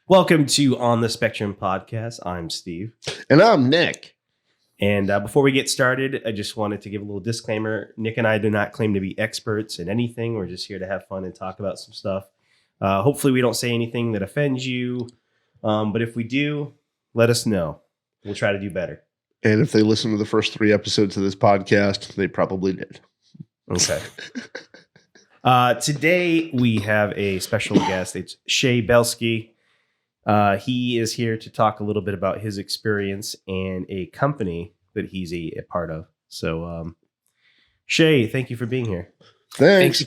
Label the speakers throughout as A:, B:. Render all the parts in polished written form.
A: Welcome to On the Spectrum podcast. I'm Steve.
B: And I'm Nick.
A: And before we get started, I just wanted to give a little disclaimer. Nick and I do not claim to be experts in anything. We're just here to have fun and talk about some stuff. Hopefully we don't say anything that offends you. But if we do, let us know. We'll try to do better.
B: And if they listen to the first 3 episodes of this podcast, they probably did.
A: Okay. Today we have a special guest. It's Shea Belsky. He is here to talk a little bit about his experience and a company that he's a part of. So, Shea, thank you for being here.
B: Thanks.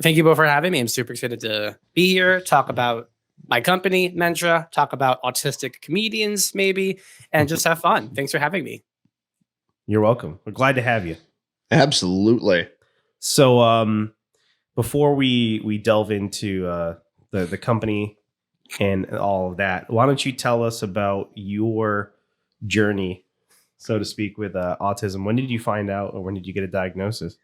C: Thank you both for having me. I'm super excited to be here, talk about my company, Mentra, talk about autistic comedians, maybe, and just have fun. Thanks for having me.
A: You're welcome. We're glad to have you.
B: Absolutely.
A: So, before we delve into the company and all of that, why don't you tell us about your journey, so to speak, with autism? When did you find out, or when did you get a diagnosis?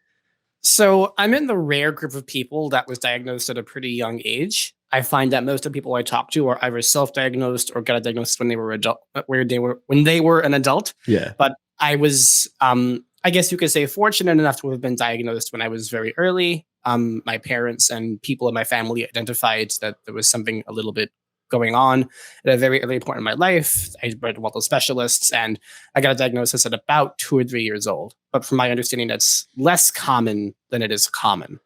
C: So I'm in the rare group of people that was diagnosed at a pretty young age. I find that most of the people I talk to are either self-diagnosed or got a diagnosis when they were when they were an adult.
B: Yeah.
C: But I was, I guess you could say, fortunate enough to have been diagnosed when I was very early. My parents and people in my family identified that there was something a little bit going on at a very early point in my life. I read multiple specialists, and I got a diagnosis at about 2 or 3 years old. But from my understanding, that's less common than it is common.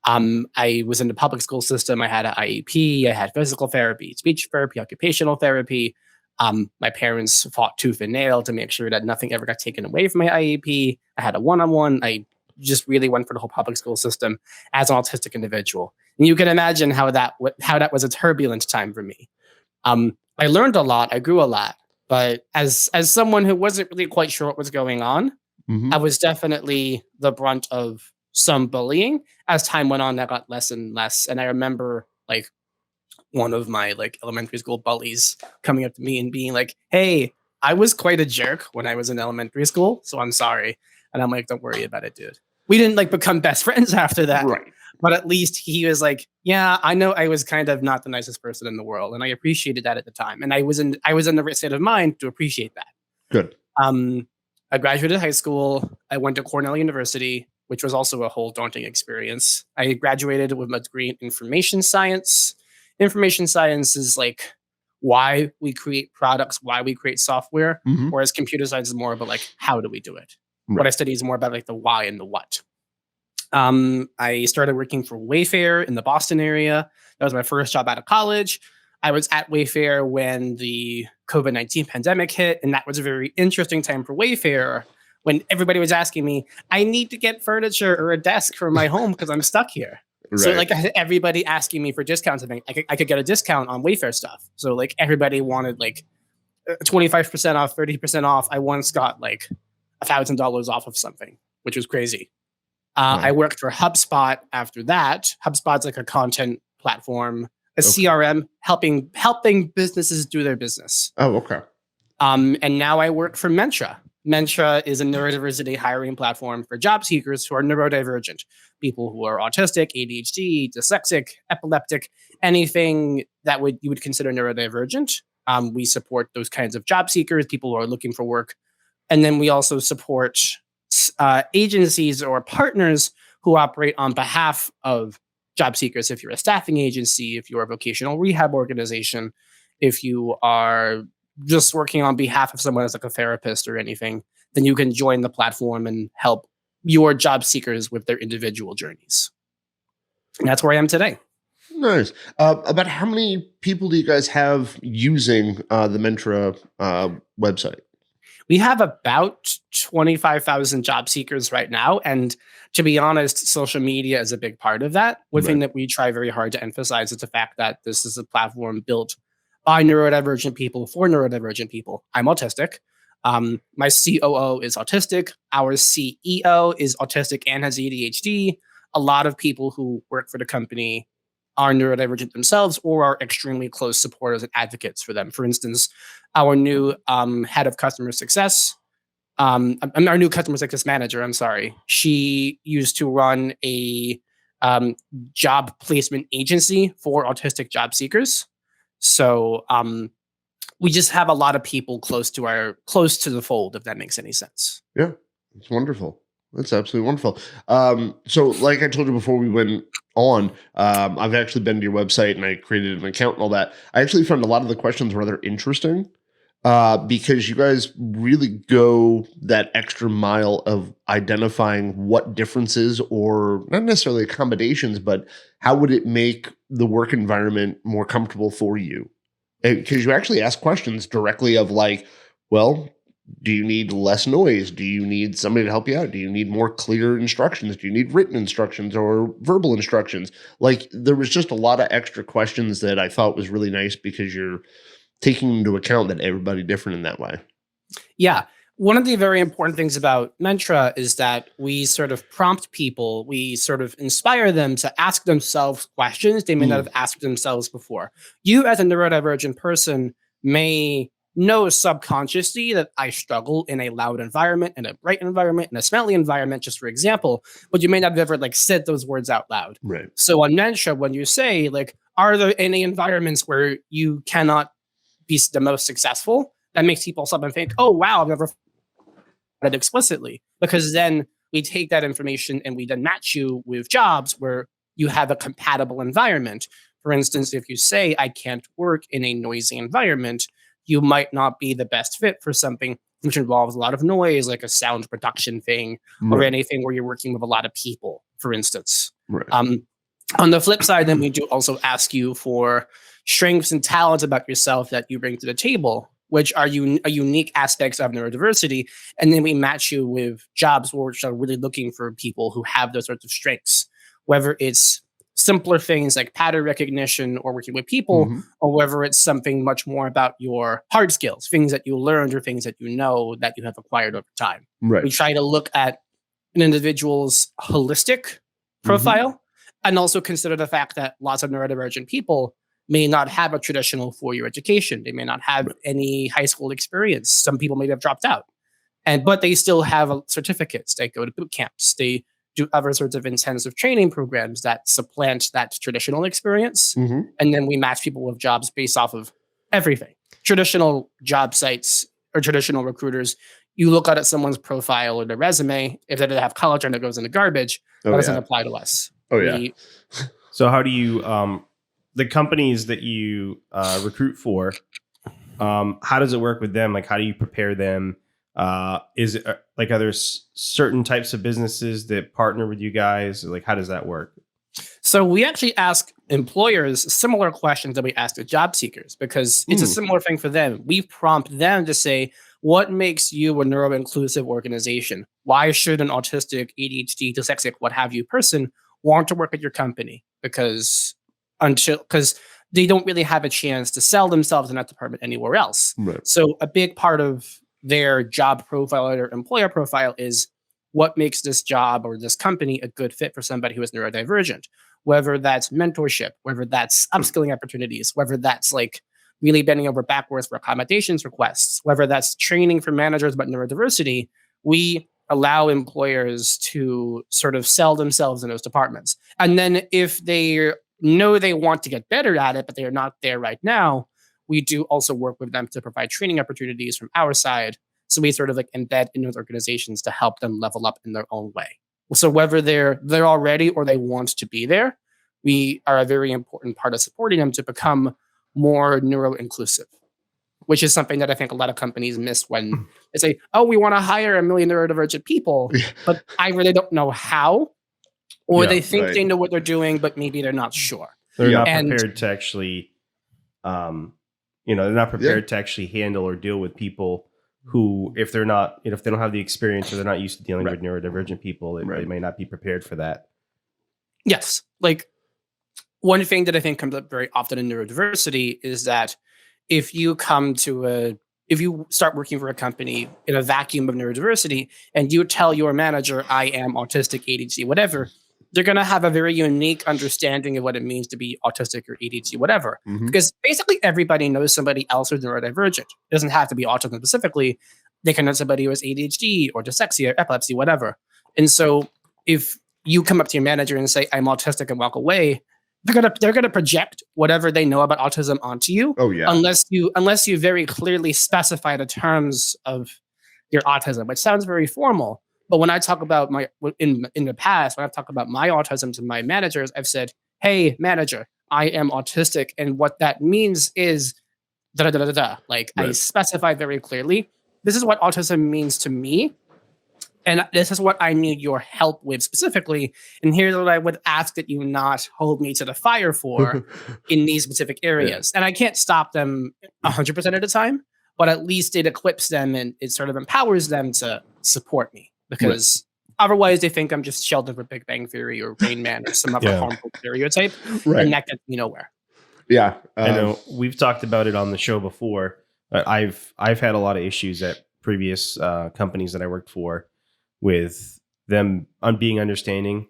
C: I was in the public school system. I had an IEP. I had physical therapy, speech therapy, occupational therapy. My parents fought tooth and nail to make sure that nothing ever got taken away from my IEP. I had a one-on-one. I just really went for the whole public school system as an autistic individual. And you can imagine how that was a turbulent time for me. I learned a lot. I grew a lot. But as someone who wasn't really quite sure what was going on, I was definitely the brunt of some bullying. As time went on, that got less and less. And I remember one of my elementary school bullies coming up to me and being like, "Hey, I was quite a jerk when I was in elementary school, so I'm sorry." And I'm like, "Don't worry about it, dude." We didn't become best friends after that.
B: Right.
C: But at least he was like, "Yeah, I know I was kind of not the nicest person in the world." And I appreciated that at the time. And I was in the right state of mind to appreciate that.
B: Good.
C: I graduated high school. I went to Cornell University, which was also a whole daunting experience. I graduated with a degree in information science. Information science is why we create products, why we create software, whereas computer science is more about how do we do it.
B: Right.
C: What I study is more about the why and the what. I started working for Wayfair in the Boston area. That was my first job out of college. I was at Wayfair when the COVID-19 pandemic hit, and that was a very interesting time for Wayfair when everybody was asking me, "I need to get furniture or a desk for my home because I'm stuck here."
B: Right.
C: So I had everybody asking me for discounts. I could get a discount on Wayfair stuff. So everybody wanted 25% off, 30% off. I once got $1,000 off of something, which was crazy. I worked for HubSpot after that. HubSpot's a content platform, a CRM, helping businesses do their business.
B: Oh, okay.
C: And now I work for Mentra. Mentra is a neurodiversity hiring platform for job seekers who are neurodivergent, people who are autistic, ADHD, dyslexic, epileptic, anything that you would consider neurodivergent. We support those kinds of job seekers, people who are looking for work. And then we also support agencies or partners who operate on behalf of job seekers. If you're a staffing agency, if you're a vocational rehab organization, if you are just working on behalf of someone as a therapist or anything, then you can join the platform and help your job seekers with their individual journeys. And that's where I am today.
B: Nice. About how many people do you guys have using the Mentra website?
C: We have about 25,000 job seekers right now. And to be honest, social media is a big part of that. One thing that we try very hard to emphasize is the fact that this is a platform built by neurodivergent people for neurodivergent people. I'm autistic. My COO is autistic. Our CEO is autistic and has ADHD. A lot of people who work for the company are neurodivergent themselves or are extremely close supporters and advocates for them. For instance, our new head of customer success, our new customer success manager, she used to run a job placement agency for autistic job seekers. So we just have a lot of people close to the fold, if that makes any sense.
B: Yeah, it's wonderful. That's absolutely wonderful. So, like I told you before we went on, I've actually been to your website and I created an account and all that. I actually found a lot of the questions rather interesting because you guys really go that extra mile of identifying what differences or not necessarily accommodations, but how would it make the work environment more comfortable for you? Because you actually ask questions directly of like, well, do you need less noise? Do you need somebody to help you out? Do you need more clear instructions? Do you need written instructions or verbal instructions? Like there was just a lot of extra questions that I thought was really nice because you're taking into account that everybody different in that way.
C: Yeah. One of the very important things about Mentra is that we sort of prompt people, we sort of inspire them to ask themselves questions they may not have asked themselves before. You, as a neurodivergent person, may know subconsciously that I struggle in a loud environment, in a bright environment, in a smelly environment, just for example, but you may not have ever like said those words out loud.
B: Right.
C: So on Mentra, when you say like, are there any environments where you cannot be the most successful? That makes people stop and think, oh, wow, I've never it explicitly, because then we take that information and we then match you with jobs where you have a compatible environment. For instance, if you say I can't work in a noisy environment, you might not be the best fit for something which involves a lot of noise, like a sound production thing, or
B: Right.
C: anything where you're working with a lot of people, for instance.
B: Right.
C: On the flip side, then we do also ask you for strengths and talents about yourself that you bring to the table, which are unique aspects of neurodiversity. And then we match you with jobs which are really looking for people who have those sorts of strengths, whether it's simpler things like pattern recognition or working with people,
B: Mhm.
C: or whether it's something much more about your hard skills, things that you learned or things that you know that you have acquired over time.
B: Right.
C: We try to look at an individual's holistic profile and also consider the fact that lots of neurodivergent people may not have a traditional four-year education. They may not have any high school experience. Some people may have dropped out, but they still have certificates. They go to boot camps. They do other sorts of intensive training programs that supplant that traditional experience.
B: Mhm.
C: And then we match people with jobs based off of everything. Traditional job sites or traditional recruiters, you look at someone's profile or their resume. If they didn't have college and it goes in the garbage, that doesn't apply to us.
B: Oh, yeah.
A: So how do you the companies that you recruit for? How does it work with them? Like, how do you prepare them? Is it like are there certain types of businesses that partner with you guys? Like, how does that work?
C: So we actually ask employers similar questions that we ask the job seekers because it's a similar thing for them. We prompt them to say, what makes you a neuro-inclusive organization? Why should an autistic, ADHD, dyslexic, what have you person want to work at your company? Because they don't really have a chance to sell themselves in that department anywhere else.
B: Right.
C: So a big part of their job profile or their employer profile is what makes this job or this company a good fit for somebody who is neurodivergent, whether that's mentorship, whether that's upskilling opportunities, whether that's like really bending over backwards for accommodations requests, whether that's training for managers about neurodiversity. We allow employers to sort of sell themselves in those departments. And then if they know they want to get better at it, but they're not there right now, we do also work with them to provide training opportunities from our side. So we sort of like embed in those organizations to help them level up in their own way. So whether they're already or they want to be there, we are a very important part of supporting them to become more neuro-inclusive, which is something that I think a lot of companies miss when they say, oh, we want to hire 1 million neurodivergent people, but I really don't know how, or they think they know what they're doing, but maybe they're not sure.
A: They're not prepared to actually, they're not prepared to actually handle or deal with people who, if they're not, if they don't have the experience or they're not used to dealing with neurodivergent people, they may not be prepared for that.
C: Yes. Like one thing that I think comes up very often in neurodiversity is that if you start working for a company in a vacuum of neurodiversity and you tell your manager, I am autistic, ADHD, whatever, they're going to have a very unique understanding of what it means to be autistic or ADHD, whatever. Because basically everybody knows somebody else who's neurodivergent. It doesn't have to be autism specifically. They can know somebody who has ADHD or dyslexia or epilepsy, whatever. And so if you come up to your manager and say, I'm autistic and walk away, they're gonna project whatever they know about autism onto you.
B: Oh yeah.
C: Unless you very clearly specify the terms of your autism, which sounds very formal. But when I talk about in the past, when I've talked about my autism to my managers, I've said, "Hey, manager, I am autistic, and what that means is da da da da da." Like I
B: Right.
C: specify very clearly. This is what autism means to me, and this is what I need your help with specifically. And here's what I would ask that you not hold me to the fire for in these specific areas. And I can't stop them 100% of the time, but at least it equips them and it sort of empowers them to support me, because otherwise they think I'm just Sheldon from Big Bang Theory or Rain Man or some other harmful stereotype,
B: Right.
C: and that gets me nowhere.
B: Yeah.
A: I know we've talked about it on the show before, but I've had a lot of issues at previous companies that I worked for with them being understanding,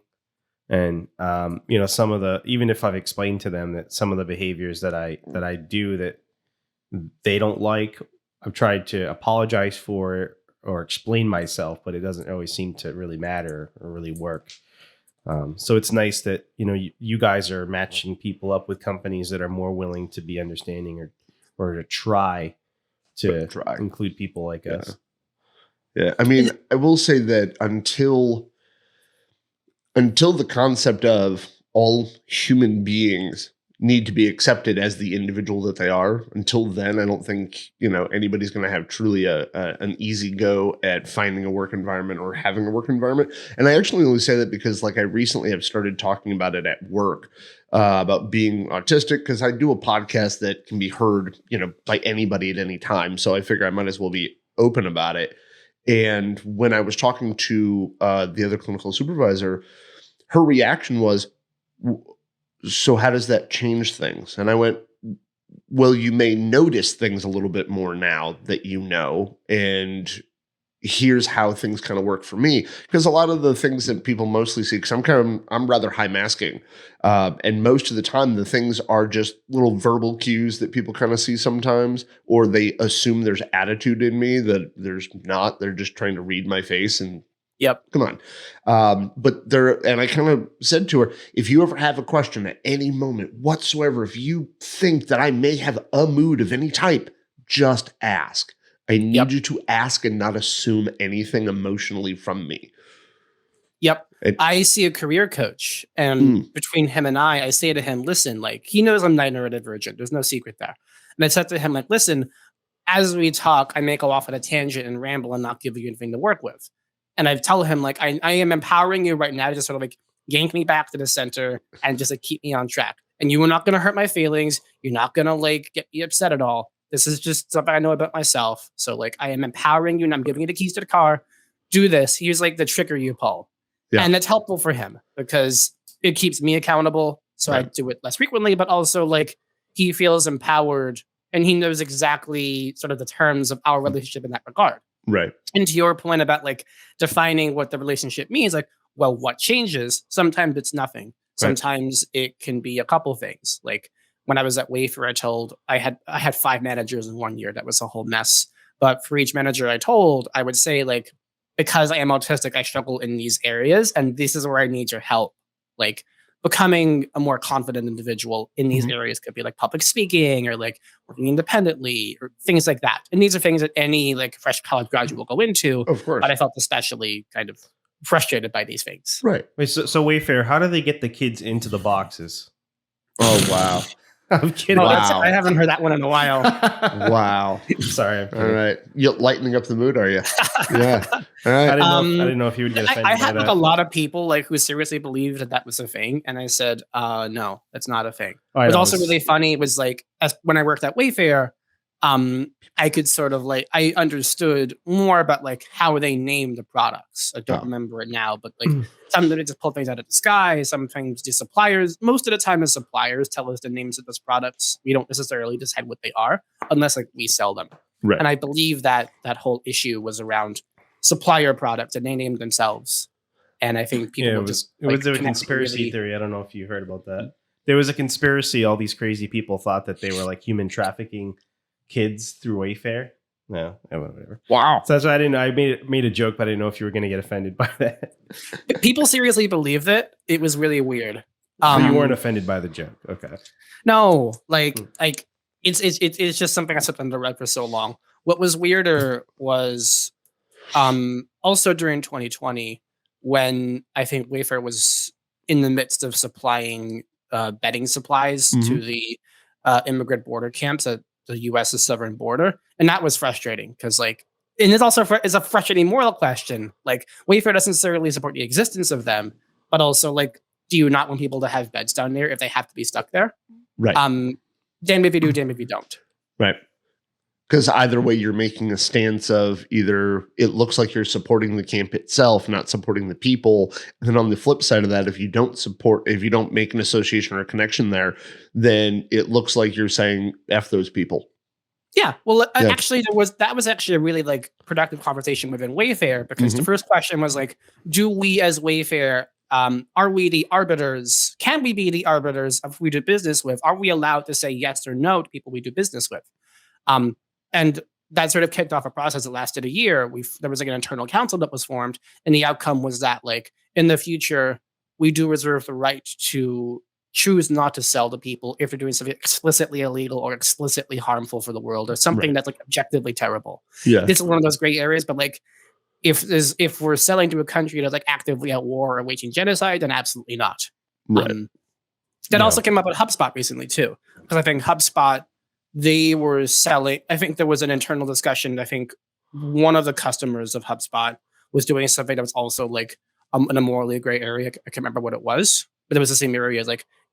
A: and some of the, even if I've explained to them that some of the behaviors that I do that they don't like, I've tried to apologize for it or explain myself, but it doesn't always seem to really matter or really work. So it's nice that you guys are matching people up with companies that are more willing to be understanding or to try to include people like us.
B: Yeah, I mean, I will say that until the concept of all human beings need to be accepted as the individual that they are, until then, I don't think anybody's going to have truly an easy go at finding a work environment or having a work environment. And I actually only say that because, like, I recently have started talking about it at work, about being autistic, because I do a podcast that can be heard, by anybody at any time. So I figure I might as well be open about it. And when I was talking to the other clinical supervisor, her reaction was, "So how does that change things?" And I went, "Well, you may notice things a little bit more now that and here's how things kind of work for me." Because a lot of the things that people mostly see, because I'm rather high masking, and most of the time the things are just little verbal cues that people kind of see sometimes, or they assume there's attitude in me that there's not. They're just trying to read my face and come on. But and I kind of said to her, if you ever have a question at any moment whatsoever, if you think that I may have a mood of any type, just ask. I need you to ask and not assume anything emotionally from me. I see a career coach, and between him and I say to him, listen, like, he knows I'm neurodivergent. There's no secret there. And I said to him, like, listen, as we talk, I may go off on a tangent and ramble and not give you anything to work with. And I tell him, like, I am empowering you right now to just sort of like yank me back to the center and just like keep me on track. And you are not going to hurt my feelings. You're not going to like get me upset at all. This is just something I know about myself. So like, I am empowering you and I'm giving you the keys to the car. Do this. Here's like the trigger you pull. Yeah. And that's helpful for him because it keeps me accountable. So I do it less frequently, but also like he feels empowered and he knows exactly sort of the terms of our relationship in that regard. Right.
C: And to your point about like defining what the relationship means, like, well, what changes? Sometimes it's nothing. Sometimes it can be a couple things. Like when I was at Wayfair, I had 5 managers in 1 year. That was a whole mess. But for each manager I would say, like, because I am autistic, I struggle in these areas, and this is where I need your help. Like becoming a more confident individual in these areas could be like public speaking or like working independently or things like that. And these are things that any like fresh college graduate will go into.
B: Of course.
C: But I felt especially kind of frustrated by these things.
B: Right.
A: Wait, so Wayfair, how do they get the kids into the boxes?
B: Oh, wow.
A: I'm kidding.
B: Wow.
C: I haven't heard that one in a while.
B: Wow.
A: Sorry. I'm kidding.
B: All right. You're lightening up the mood, are you? Yeah. All right.
A: I didn't know if you would get offended
C: I
A: by
C: had
A: that.
C: like, a lot of people like who seriously believed that was a thing, and I said, no, that's not a thing.
A: Oh,
C: It was also really funny. It was like when I worked at Wayfair, I could sort of like I understood more about like how they name the products. I don't remember it now, but like sometimes they just pull things out of the sky. Sometimes the suppliers, most of the time, the suppliers tell us the names of those products. We don't necessarily decide what they are unless like we sell them.
B: Right.
C: And I believe that whole issue was around supplier products, and they named themselves. And I think people
A: it was a conspiracy theory. I don't know if you heard about that. There was a conspiracy. All these crazy people thought that they were like human trafficking kids through Wayfair. No, whatever.
B: Wow.
A: So that's why I made a joke, but I didn't know if you were going to get offended by that.
C: People seriously believed it. It was really weird.
A: So you weren't offended by the joke. Okay.
C: No, like it's just something I slept under the rug for so long. What was weirder was also during 2020 when I think Wayfair was in the midst of supplying bedding supplies to the immigrant border camps at the U.S.'s southern border, and that was frustrating because and it's also is a frustrating moral question. Like Wayfair doesn't necessarily support the existence of them, but also do you not want people to have beds down there if they have to be stuck there?
B: Right.
C: Damn if you do, damn if you don't.
B: Right. Because either way, you're making a stance of either it looks like you're supporting the camp itself, not supporting the people. And then on the flip side of that, if you don't make an association or a connection there, then it looks like you're saying F those people.
C: Yeah. Well, actually, that was actually a really productive conversation within Wayfair because the first question was do we as Wayfair, are we the arbiters? Can we be the arbiters of who we do business with? Are we allowed to say yes or no to people we do business with? And that sort of kicked off a process that lasted a year. There was an internal council that was formed, and the outcome was that in the future, we do reserve the right to choose not to sell to people if they're doing something explicitly illegal or explicitly harmful for the world or something that's objectively terrible.
B: Yeah.
C: This is one of those gray areas, but if we're selling to a country that's actively at war or waging genocide, then absolutely not.
B: Right.
C: That also came up with HubSpot recently too, because I think HubSpot, they were selling. I think there was an internal discussion. I think one of the customers of HubSpot was doing something that was also in a morally gray area. I can't remember what it was, but it was the same area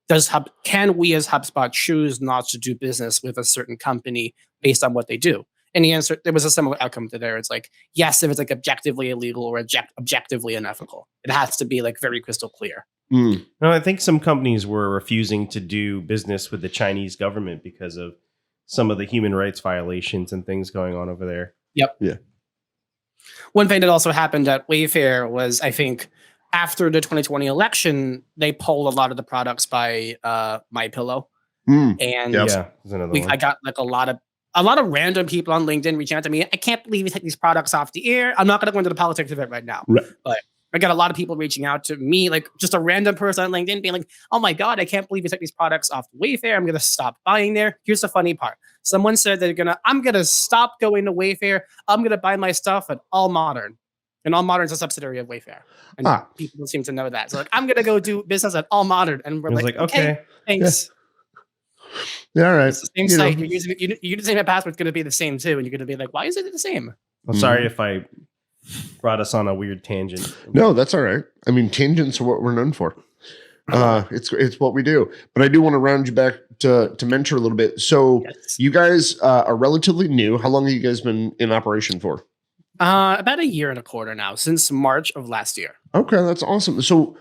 C: as can we as HubSpot choose not to do business with a certain company based on what they do? And the answer, there was a similar outcome to there. It's yes, if it's objectively illegal or objectively unethical, it has to be very crystal clear.
A: No, I think some companies were refusing to do business with the Chinese government because of some of the human rights violations and things going on over there.
C: Yep.
B: Yeah.
C: One thing that also happened at Wayfair was, I think, after the 2020 election, they pulled a lot of the products by MyPillow. And I got a lot of random people on LinkedIn reaching out to me. I can't believe you take these products off the air. I'm not going to go into the politics of it right now.
B: Right.
C: But I got a lot of people reaching out to me, just a random person on LinkedIn being oh my God, I can't believe you took these products off Wayfair. I'm going to stop buying there. Here's the funny part. Someone said I'm going to stop going to Wayfair. I'm going to buy my stuff at All Modern. And All Modern is a subsidiary of Wayfair. And people seem to know that. So I'm going to go do business at All Modern. And we're okay, thanks.
B: Yeah, all right.
C: It's the same site. You're using the same password's going to be the same too. And you're going to be why is it the same?
A: I'm sorry if I brought us on a weird tangent.
B: No, that's all right. I mean, tangents are what we're known for. It's what we do. But I do want to round you back to Mentor a little bit. So you guys are relatively new. How long have you guys been in operation for?
C: About a year and a quarter now, since March of last year.
B: Okay, that's awesome. So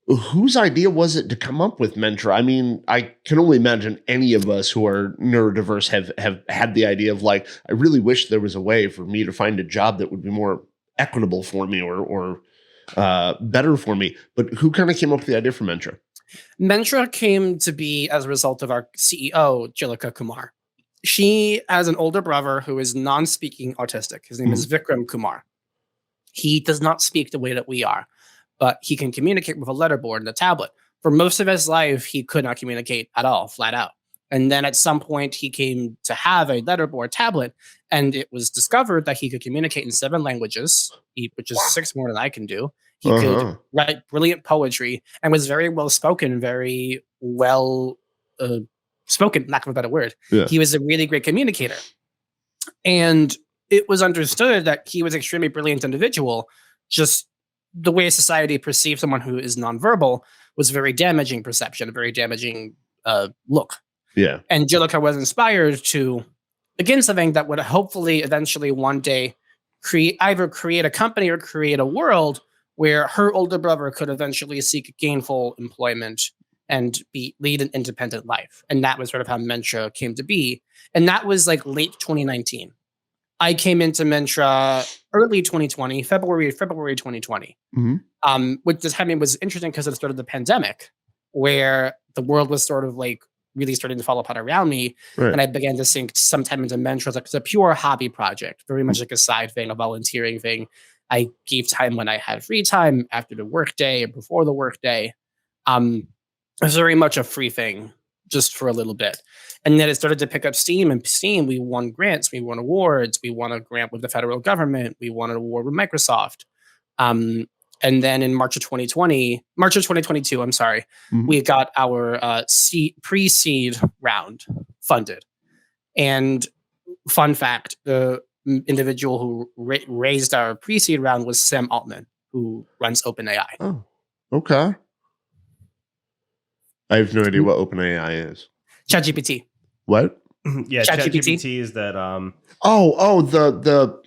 B: whose idea was it to come up with Mentor? I mean, I can only imagine any of us who are neurodiverse have had the idea of I really wish there was a way for me to find a job that would be more equitable for me or better for me. But who kind of came up with the idea for Mentra?
C: Mentra came to be as a result of our CEO, Jilika Kumar. She has an older brother who is non-speaking autistic. His name is Vikram Kumar. He does not speak the way that we are, but he can communicate with a letterboard and a tablet. For most of his life, he could not communicate at all, flat out. And then at some point, he came to have a letterboard tablet, and it was discovered that he could communicate in 7 languages, which is 6 more than I can do. He could write brilliant poetry and was very well spoken, very well spoken, lack of a better word. Yeah. He was a really great communicator. And it was understood that he was an extremely brilliant individual. Just the way society perceives someone who is nonverbal was very damaging perception, a very damaging look.
B: Yeah.
C: And Jilika was inspired to begin something that would hopefully eventually one day either create a company or create a world where her older brother could eventually seek gainful employment and lead an independent life. And that was sort of how Mentra came to be. And that was late 2019. I came into Mentra early 2020, February 2020. Which this timing was interesting because it started the pandemic, where the world was sort of really starting to fall apart around me. Right. And I began to sink some time into Mentra as a pure hobby project, very much a side thing, a volunteering thing. I gave time when I had free time after the workday or before the workday. was very much a free thing just for a little bit. And then it started to pick up steam, and steam, we won grants, we won awards, we won a grant with the federal government, we won an award with Microsoft. Um, and then in March of 2022, I'm sorry, we got our pre-seed round funded. And fun fact, the individual who raised our pre-seed round was Sam Altman, who runs OpenAI.
B: Oh, okay. I have no idea what OpenAI is.
C: ChatGPT.
B: What?
A: Yeah,
C: ChatGPT.
A: ChatGPT is that.
B: The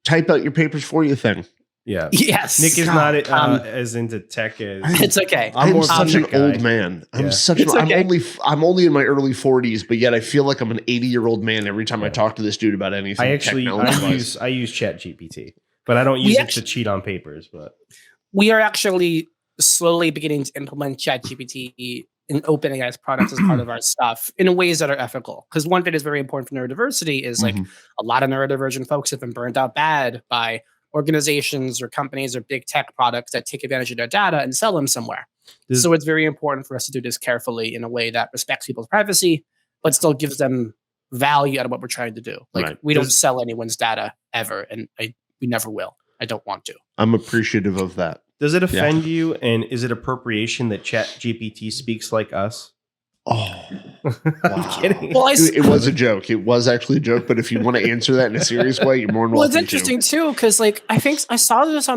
B: type out your papers for you thing.
A: Yeah.
C: Yes.
A: Nick is not as into tech as.
C: It's okay.
B: I'm
A: more
B: such
A: of
B: an
A: a guy.
B: old man. I'm
A: Yeah.
B: such.
C: It's okay.
B: I'm only in my early 40s, but yet I feel like I'm an 80-year-old man every time I
A: Yeah.
B: talk to this dude about anything.
A: I
B: technology-wise.
A: use ChatGPT, but I don't use it to cheat on papers. But
C: we are actually slowly beginning to implement ChatGPT in OpenAI's products as part of our stuff in ways that are ethical. Because one thing is very important for neurodiversity is like a lot of neurodivergent folks have been burned out bad by organizations or companies or big tech products that take advantage of their data and sell them somewhere. So it's very important for us to do this carefully in a way that respects people's privacy, but still gives them value out of what we're trying to do. Like we don't sell anyone's data ever, and we never will. I don't want to.
B: I'm appreciative of that.
A: Does it offend you, and is it appropriation that ChatGPT speaks like us?
B: Oh,
A: I'm kidding.
C: Well,
B: it was a joke. It was actually a joke. But if you want to answer that in a serious way, you're more than welcome.
C: Well, it's interesting too, because like I think I saw this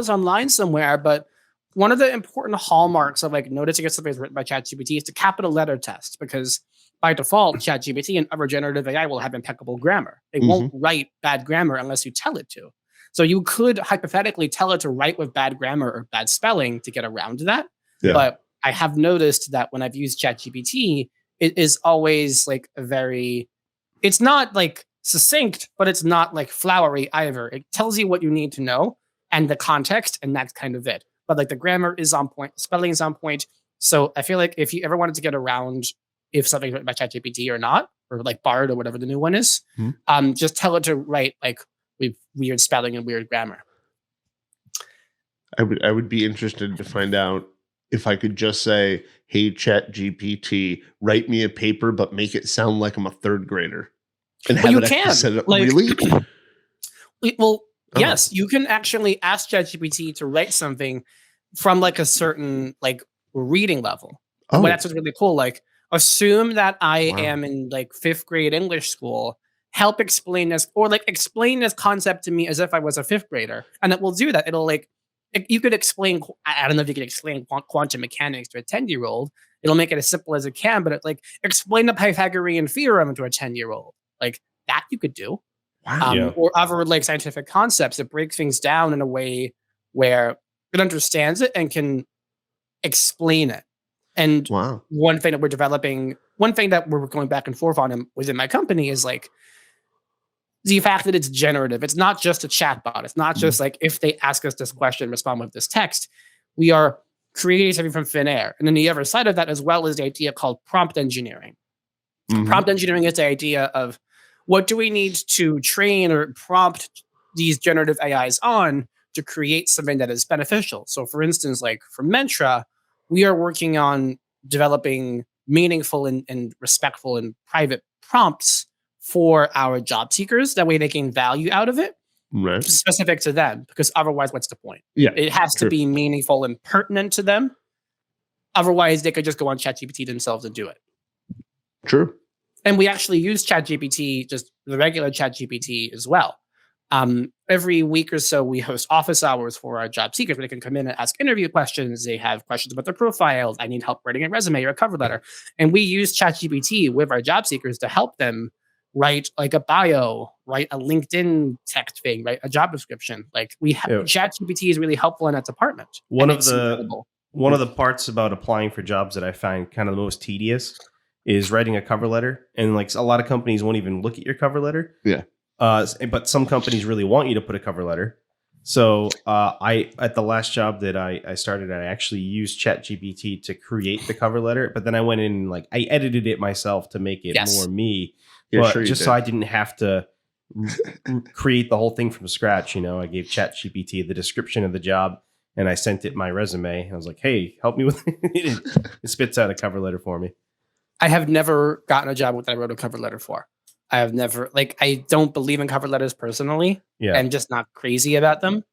C: online somewhere. But one of the important hallmarks of like noticing if something is written by ChatGPT is the capital letter test, because by default, ChatGPT and other generative AI will have impeccable grammar. It won't write bad grammar unless you tell it to. So you could hypothetically tell it to write with bad grammar or bad spelling to get around that.
B: Yeah.
C: But I have noticed that when I've used ChatGPT, it is always like it's not like succinct, but it's not like flowery either. It tells you what you need to know and the context, and that's kind of it. But like the grammar is on point, spelling is on point. So I feel like if you ever wanted to get around if something's written by ChatGPT or not, or like Bard or whatever the new one is, just tell it to write like with weird spelling and weird grammar.
B: I would be interested to find out if I could just say, "Hey, ChatGPT, write me a paper, but make it sound like I'm a third grader." And
C: well, you can.
B: Set up,
C: like,
B: really?
C: Yes, you can actually ask ChatGPT to write something from like a certain like reading level. But that's what's really cool. Like, assume that I am in like 5th grade English school. Help explain this, or like explain this concept to me as if I was a 5th grader, and it will do that. It'll like, you could explain. I don't know if you could explain quantum mechanics to a 10-year-old. It'll make it as simple as it can, but it like explain the Pythagorean theorem to a 10-year-old. Like that you could do. Or other like scientific concepts that break things down in a way where it understands it and can explain it. And one thing that we're developing, one thing that we're going back and forth on within my company is like the fact that it's generative. It's not just a chatbot. It's not just like if they ask us this question, respond with this text. We are creating something from thin air. And then the other side of that as well is the idea called prompt engineering. Prompt engineering is the idea of what do we need to train or prompt these generative AIs on to create something that is beneficial. So for instance, like for Mentra, we are working on developing meaningful and respectful and private prompts for our job seekers. That way they gain value out of it, specific to them, because otherwise, what's the point? It has to be meaningful and pertinent to them. Otherwise, they could just go on ChatGPT themselves and do it.
B: True.
C: And we actually use ChatGPT, just the regular ChatGPT as well. Every week or so, we host office hours for our job seekers where they can come in and ask interview questions. They have questions about their profiles. I need help writing a resume or a cover letter. And we use ChatGPT with our job seekers to help them write like a bio, write a LinkedIn text thing, write a job description. Like we have ChatGPT is really helpful in that department.
A: One of the parts about applying for jobs that I find kind of the most tedious is writing a cover letter. And like a lot of companies won't even look at your cover letter. But some companies really want you to put a cover letter. So at the last job that I started, I actually used ChatGPT to create the cover letter. But then I went in and like I edited it myself to make it more me. So I didn't have to create the whole thing from scratch. You know, I gave ChatGPT the description of the job, and I sent it my resume. I was like, hey, help me with it. It spits out a cover letter for me.
C: I have never gotten a job that I wrote a cover letter for. I have never, like, I don't believe in cover letters personally.
A: Yeah.
C: I'm just not crazy about them.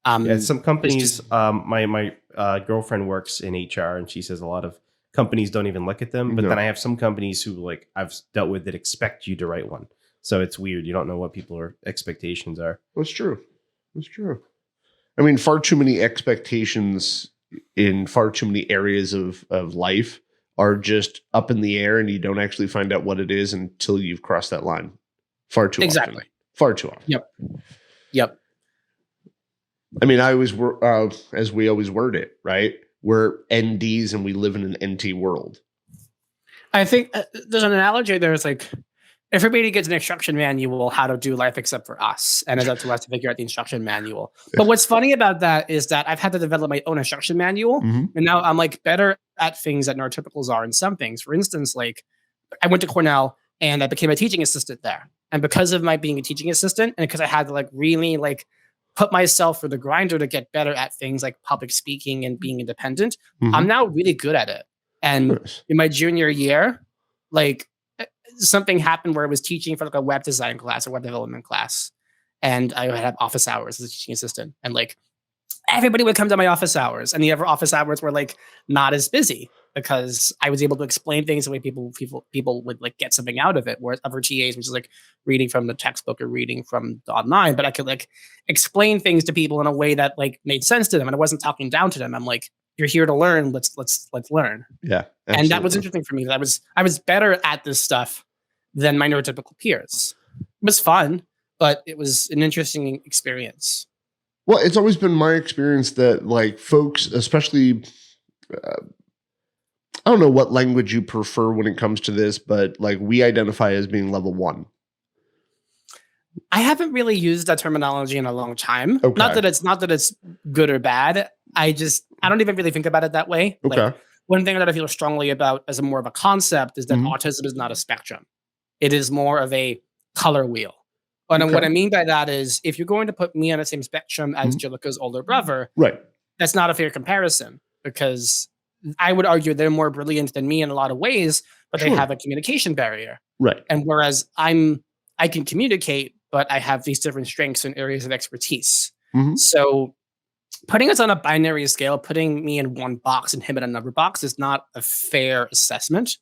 A: Yeah, some companies,
C: just-
A: my girlfriend works in HR, and she says a lot of companies don't even look at them. But
B: No.
A: then I have some companies who, like, I've dealt with that expect you to write one. So it's weird. You don't know what people's expectations are.
B: That's true. That's true. I mean, far too many expectations in far too many areas of life are just up in the air, and you don't actually find out what it is until you've crossed that line. Far too
C: Exactly.
B: often. Far too often.
C: Yep.
B: I mean, I always as we always word it, right? We're NDs and we live in an NT world.
C: I think there's an analogy there. It's like everybody gets an instruction manual how to do life except for us, and it's up to us to figure out the instruction manual. But what's funny about that is that I've had to develop my own instruction manual, and now I'm like better at things that neurotypicals are in some things. For instance, like I went to Cornell and I became a teaching assistant there, and because of my being a teaching assistant, and because I had to like really like put myself through the grinder to get better at things like public speaking and being independent, I'm now really good at it. And in my junior year, like something happened where I was teaching for like a web design class or web development class, and I would have office hours as a teaching assistant, and like everybody would come to my office hours, and the other office hours were like not as busy because I was able to explain things the way people would like get something out of it. Whereas other TAs, which is like reading from the textbook or reading from the online, but I could like explain things to people in a way that like made sense to them, and I wasn't talking down to them. I'm like, you're here to learn. Let's learn.
B: Yeah, absolutely.
C: And that was interesting for me. I was better at this stuff than my neurotypical peers. It was fun, but it was an interesting experience.
B: Well, it's always been my experience that like folks, especially, I don't know what language you prefer when it comes to this, but like we identify as being level 1.
C: I haven't really used that terminology in a long time.
B: Okay.
C: Not that it's good or bad. I don't even really think about it that way.
B: Okay.
C: Like, one thing that I feel strongly about as more of a concept is that autism is not a spectrum. It is more of a color wheel. And what I mean by that is if you're going to put me on the same spectrum as Jillica's older brother,
B: right, that's
C: not a fair comparison because I would argue they're more brilliant than me in a lot of ways, but they have a communication barrier.
B: Right.
C: And whereas I can communicate, but I have these different strengths and areas of expertise. So putting us on a binary scale, putting me in one box and him in another box is not a fair assessment.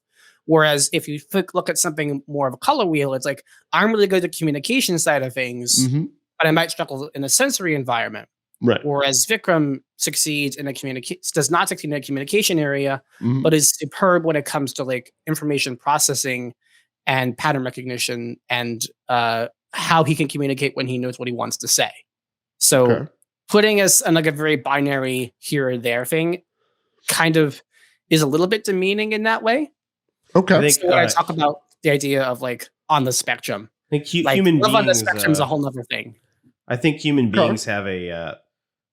C: Whereas if you look at something more of a color wheel, it's like, I'm really good at the communication side of things, but I might struggle in a sensory environment.
B: Right.
C: Whereas Vikram succeeds in does not succeed in a communication area, but is superb when it comes to like information processing and pattern recognition and how he can communicate when he knows what he wants to say. So putting us on like a very binary here or there thing kind of is a little bit demeaning in that way.
B: Okay.
A: I think,
C: so when I talk about the idea of like on the spectrum,
A: I think
C: human beings on the spectrum is a whole nother thing.
A: I think human beings have a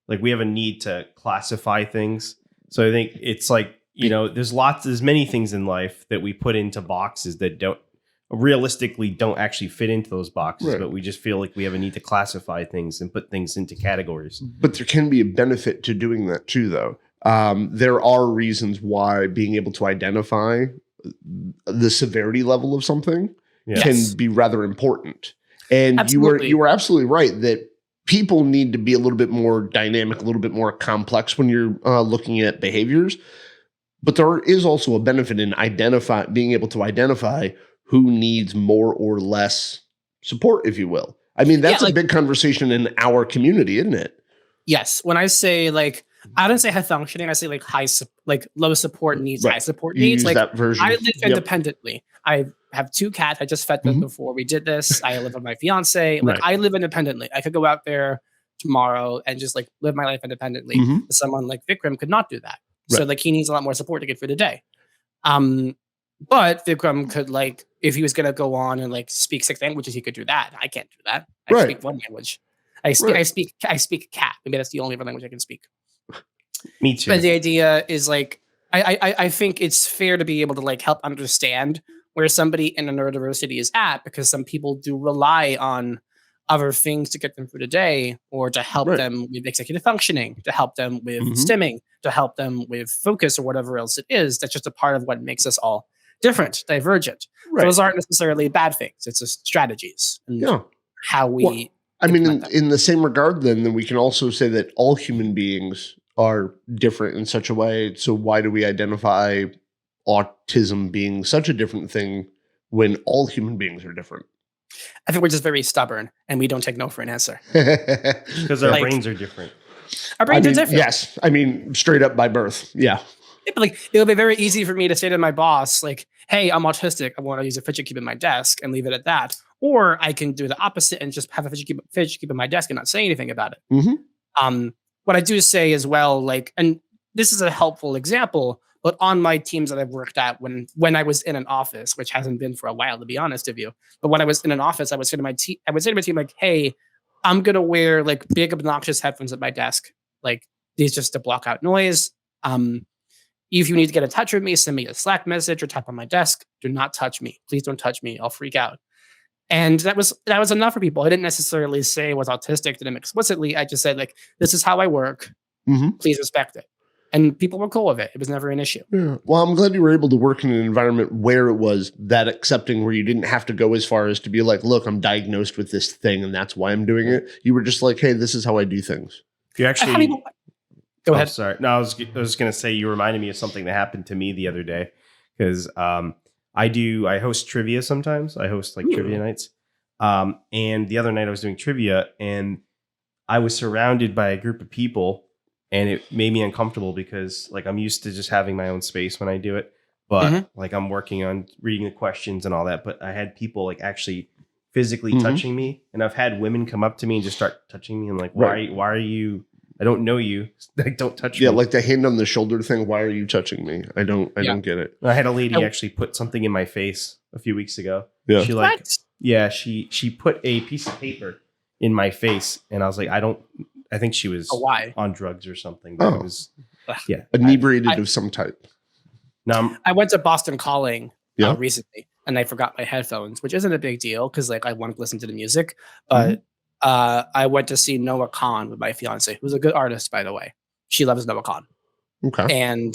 A: we have a need to classify things. So I think it's like, there's many things in life that we put into boxes that don't actually fit into those boxes, but we just feel like we have a need to classify things and put things into categories.
B: But there can be a benefit to doing that too, though. There are reasons why being able to identify the severity level of something can be rather important. And you were absolutely right that people need to be a little bit more dynamic, a little bit more complex when you're looking at behaviors. But there is also a benefit in being able to identify who needs more or less support, if you will. I mean, that's a big conversation in our community, isn't it?
C: Yes. When I say like, I don't say high functioning, I say like low support needs, high support needs. Like
B: that version.
C: I live independently. I have 2 cats. I just fed them before we did this. I live with my fiance. Like I live independently. I could go out there tomorrow and just like live my life independently. Someone like Vikram could not do that. So like he needs a lot more support to get through the day. But Vikram could like, if he was going to go on and like speak 6 languages, he could do that. I can't do that. I speak 1 language. I speak cat. Maybe that's the only other language I can speak.
A: Me too.
C: But the idea is like, I think it's fair to be able to like help understand where somebody in a neurodiversity is at, because some people do rely on other things to get them through the day, or to help
B: Right.
C: them with executive functioning, to help them with
B: Mhm.
C: stimming, to help them with focus or whatever else it is. That's just a part of what makes us all different, divergent.
B: Right.
C: Those aren't necessarily bad things. It's just strategies and
B: Yeah.
C: how we
B: Well, I mean,
C: implement them.
B: in the same regard, then we can also say that all human beings are different in such a way. So why do we identify autism being such a different thing when all human beings are different?
C: I think we're just very stubborn and we don't take no for an answer.
A: Because our
C: Like-
A: brains are different.
C: Our brains
B: I
C: are
B: mean,
C: different.
B: yes. I mean, straight up by birth. Yeah.
C: Yeah, but like it would be very easy for me to say to my boss, like, "Hey, I'm autistic. I want to use a fidget cube in my desk," and leave it at that. Or I can do the opposite and just have a fidget cube in my desk and not say anything about it.
B: Mhm.
C: What I do say as well, like, and this is a helpful example, but on my teams that I've worked at when I was in an office, which hasn't been for a while, to be honest with you, but when I was in an office, I would say to my team, like, "Hey, I'm gonna wear like big obnoxious headphones at my desk, like these just to block out noise. If you need to get in touch with me, send me a Slack message or tap on my desk. Do not touch me. Please don't touch me. I'll freak out." And that was enough for people. I didn't necessarily say I was autistic to them explicitly. I just said, like, this is how I work.
B: Mhm.
C: Please respect it. And people were cool with it. It was never an issue.
B: Yeah. Well, I'm glad you were able to work in an environment where it was that accepting, where you didn't have to go as far as to be like, look, I'm diagnosed with this thing and that's why I'm doing it. You were just like, hey, this is how I do things.
A: If you
C: I
A: actually,
C: had people- Go ahead.
A: Sorry. No, I was just gonna say you reminded me of something that happened to me the other day because I host trivia sometimes. I host like trivia nights. And the other night I was doing trivia and I was surrounded by a group of people and it made me uncomfortable because like I'm used to just having my own space when I do it. But like I'm working on reading the questions and all that. But I had people like actually physically touching me. And I've had women come up to me and just start touching me. I'm like, why are you? I don't know you. Like, don't touch me.
B: Yeah, like the hand on the shoulder thing. Why are you touching me? I don't get it.
A: I had a lady actually put something in my face a few weeks ago.
B: Yeah.
A: She like, yeah, she put a piece of paper in my face, and I was like, I think she was
C: why?
A: on drugs or something. But it was, yeah,
B: inebriated of some type.
A: No,
C: I went to Boston Calling
B: Yeah.
C: recently, and I forgot my headphones, which isn't a big deal because like I want to listen to the music. But I went to see Noah Kahn with my fiance, who's a good artist, by the way. She loves Noah Kahn.
B: Okay.
C: And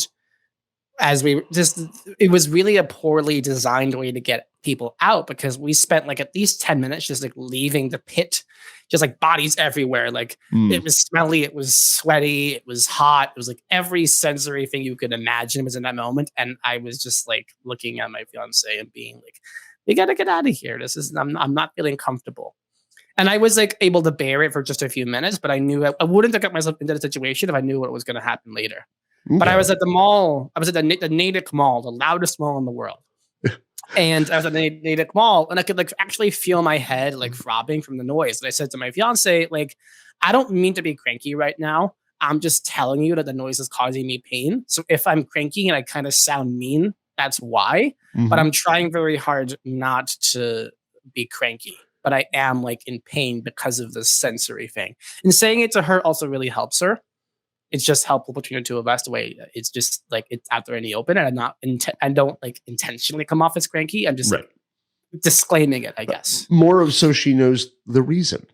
C: it was really a poorly designed way to get people out because we spent like at least 10 minutes just like leaving the pit, just like bodies everywhere. Like it was smelly, it was sweaty, it was hot. It was like every sensory thing you could imagine was in that moment. And I was just like looking at my fiance and being like, we got to get out of here. I'm not feeling comfortable. And I was like able to bear it for just a few minutes, but I knew I wouldn't have got myself into the situation if I knew what was going to happen later. But I was at the mall. I was at the Natick Mall, the loudest mall in the world. And I was at the Natick Mall, and I could like actually feel my head like throbbing from the noise. And I said to my fiance, like, I don't mean to be cranky right now. I'm just telling you that the noise is causing me pain. So if I'm cranky and I kind of sound mean, that's why. But I'm trying very hard not to be cranky. But I am like in pain because of the sensory thing. And saying it to her also really helps her. It's just helpful between the two of us. The way it's just like it's out there in the open, and I'm not. I don't like intentionally come off as cranky. I'm just like disclaiming it, I guess.
B: More of so she knows the reason.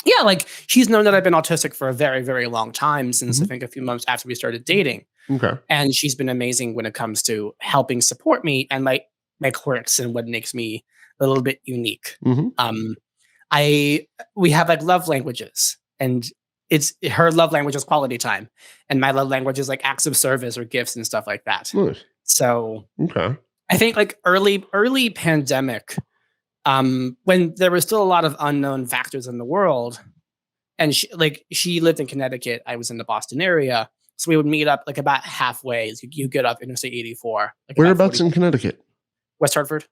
C: Yeah, like she's known that I've been autistic for a very, very long time since I think a few months after we started dating.
B: Okay.
C: And she's been amazing when it comes to helping support me and my quirks and what makes me a little bit unique. We have like love languages, and it's her love language is quality time, and my love language is like acts of service or gifts and stuff like that.
B: Nice.
C: So
B: Okay.
C: I think like early pandemic, when there was still a lot of unknown factors in the world, and she lived in Connecticut, I was in the Boston area, so we would meet up like about halfway. So you get up Interstate 84. Like
B: Whereabouts in Connecticut?
C: West Hartford.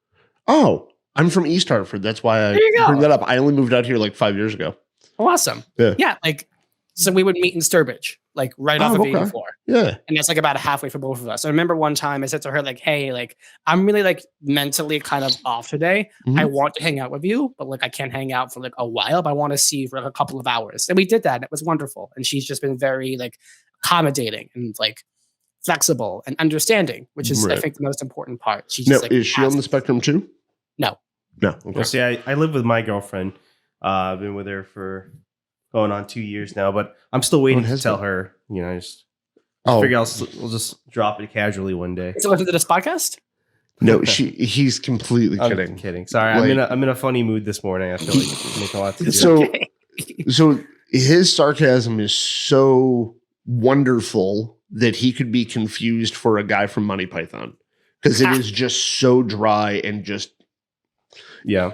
B: Oh, I'm from East Hartford. That's why I
C: There you go.
B: bring that up. I only moved out here like 5 years ago.
C: Oh, awesome.
B: Yeah.
C: Like so we would meet in Sturbridge, like right off of
B: okay.
C: 84.
B: Yeah.
C: And that's like about halfway for both of us. I remember one time I said to her, like, hey, like, I'm really like mentally kind of off today. I want to hang out with you, but like I can't hang out for like a while, but I want to see you for like a couple of hours. And we did that. And it was wonderful. And she's just been very like accommodating and like flexible and understanding, which is I think the most important part. She just,
B: now, is she on the spectrum too?
C: No.
B: No. Okay.
A: Well, see, I live with my girlfriend. I've been with her for going on 2 years now, but I'm still waiting to tell her. I just figure we'll just drop it casually one day.
C: So listen to this podcast.
B: No, he's completely kidding.
A: I'm kidding. Sorry, I'm in a funny mood this morning. I feel like making a lot to do.
B: So his sarcasm is so wonderful that he could be confused for a guy from Monty Python because it is just so dry and just
A: yeah.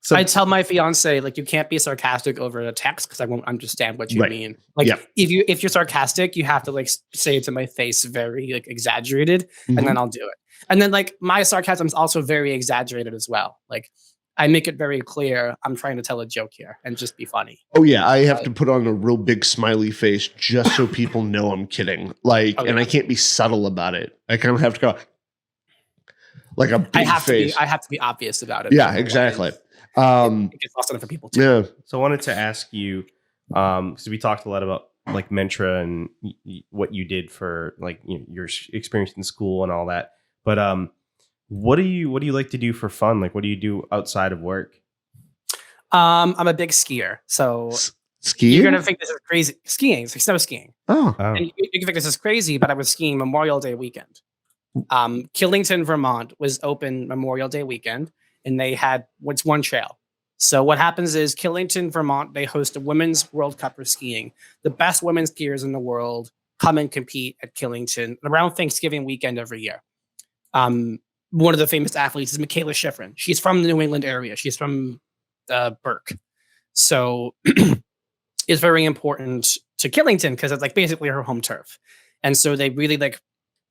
C: So I tell my fiance, like, you can't be sarcastic over a text because I won't understand what you mean. Like, if you're sarcastic, you have to like say it to my face very like exaggerated, and then I'll do it. And then like my sarcasm is also very exaggerated as well. Like, I make it very clear I'm trying to tell a joke here and just be funny.
B: Oh yeah, I have to put on a real big smiley face just so people know I'm kidding. Like, and I can't be subtle about it. I kind of have to go like a big face.
C: I have to be obvious about it.
B: Yeah, exactly.
C: It gets lost on it for people too.
B: Yeah.
A: So I wanted to ask you, because we talked a lot about like Mentra and what you did for like your experience in school and all that. But what do you like to do for fun? Like, what do you do outside of work?
C: I'm a big skier, so
B: skiing.
C: You're gonna think this is crazy. Skiing, it's like snow skiing.
B: Oh.
C: And you can think this is crazy, but I was skiing Memorial Day weekend. Killington, Vermont was open Memorial Day weekend, and they had one trail. So what happens is Killington, Vermont, they host a women's World Cup for skiing. The best women skiers in the world come and compete at Killington around Thanksgiving weekend every year. One of the famous athletes is Michaela Schifrin. She's from the New England area. She's from Burke. So it's very important to Killington because it's like basically her home turf. And so they really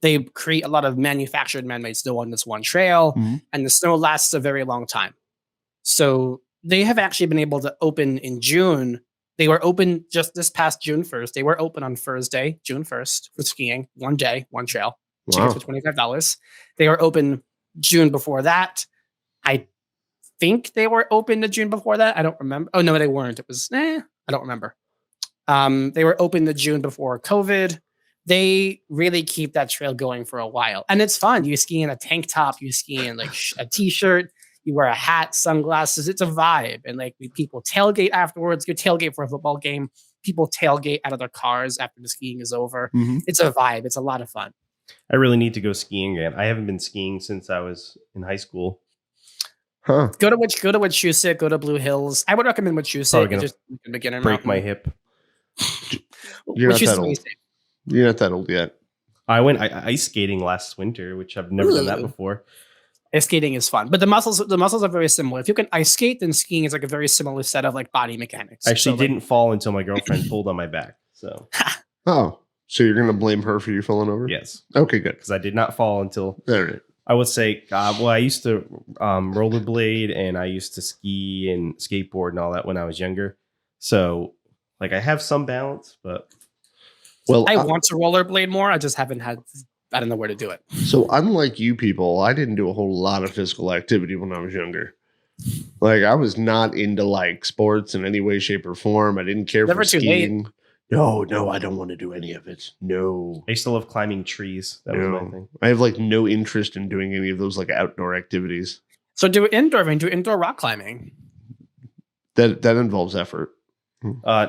C: they create a lot of manufactured man-made snow on this one trail, and the snow lasts a very long time. So they have actually been able to open in June. They were open just this past June 1st. They were open on Thursday, June 1st for skiing. One day, one trail. Tickets for $25. They were open June before that. I think they were open the June before that. I don't remember. Oh, no, they weren't. It was, I don't remember. They were open the June before COVID. They really keep that trail going for a while. And it's fun. You ski in a tank top. You ski in like a t-shirt. You wear a hat, sunglasses. It's a vibe. And like people tailgate afterwards. You tailgate for a football game. People tailgate out of their cars after the skiing is over. It's a vibe. It's a lot of fun.
A: I really need to go skiing again. I haven't been skiing since I was in high school.
B: Huh.
C: Go to Wachusett, go to Blue Hills. I would recommend Wachusett. It's just a beginner
A: break
C: mountain.
A: my hip.
B: You're not that old. You're not that old yet.
A: I went ice skating last winter, which I've never done that before.
C: Ice skating is fun, but the muscles are very similar. If you can ice skate, then skiing is like a very similar set of like body mechanics.
A: I actually didn't fall until my girlfriend pulled on my back. So
B: so you're gonna blame her for you falling over?
A: Yes.
B: Okay, good.
A: Because I did not fall until
B: right.
A: I would say, I used to rollerblade and I used to ski and skateboard and all that when I was younger. So like I have some balance, but
C: I want to rollerblade more. I just haven't had. I don't know where to do it.
B: So unlike you people, I didn't do a whole lot of physical activity when I was younger. Like I was not into like sports in any way, shape, or form. I didn't care for skiing. Late. No, I don't want to do any of it. No.
A: I used to love climbing trees. That was my thing.
B: I have like no interest in doing any of those like outdoor activities.
C: So do indoor rock climbing.
B: That involves effort.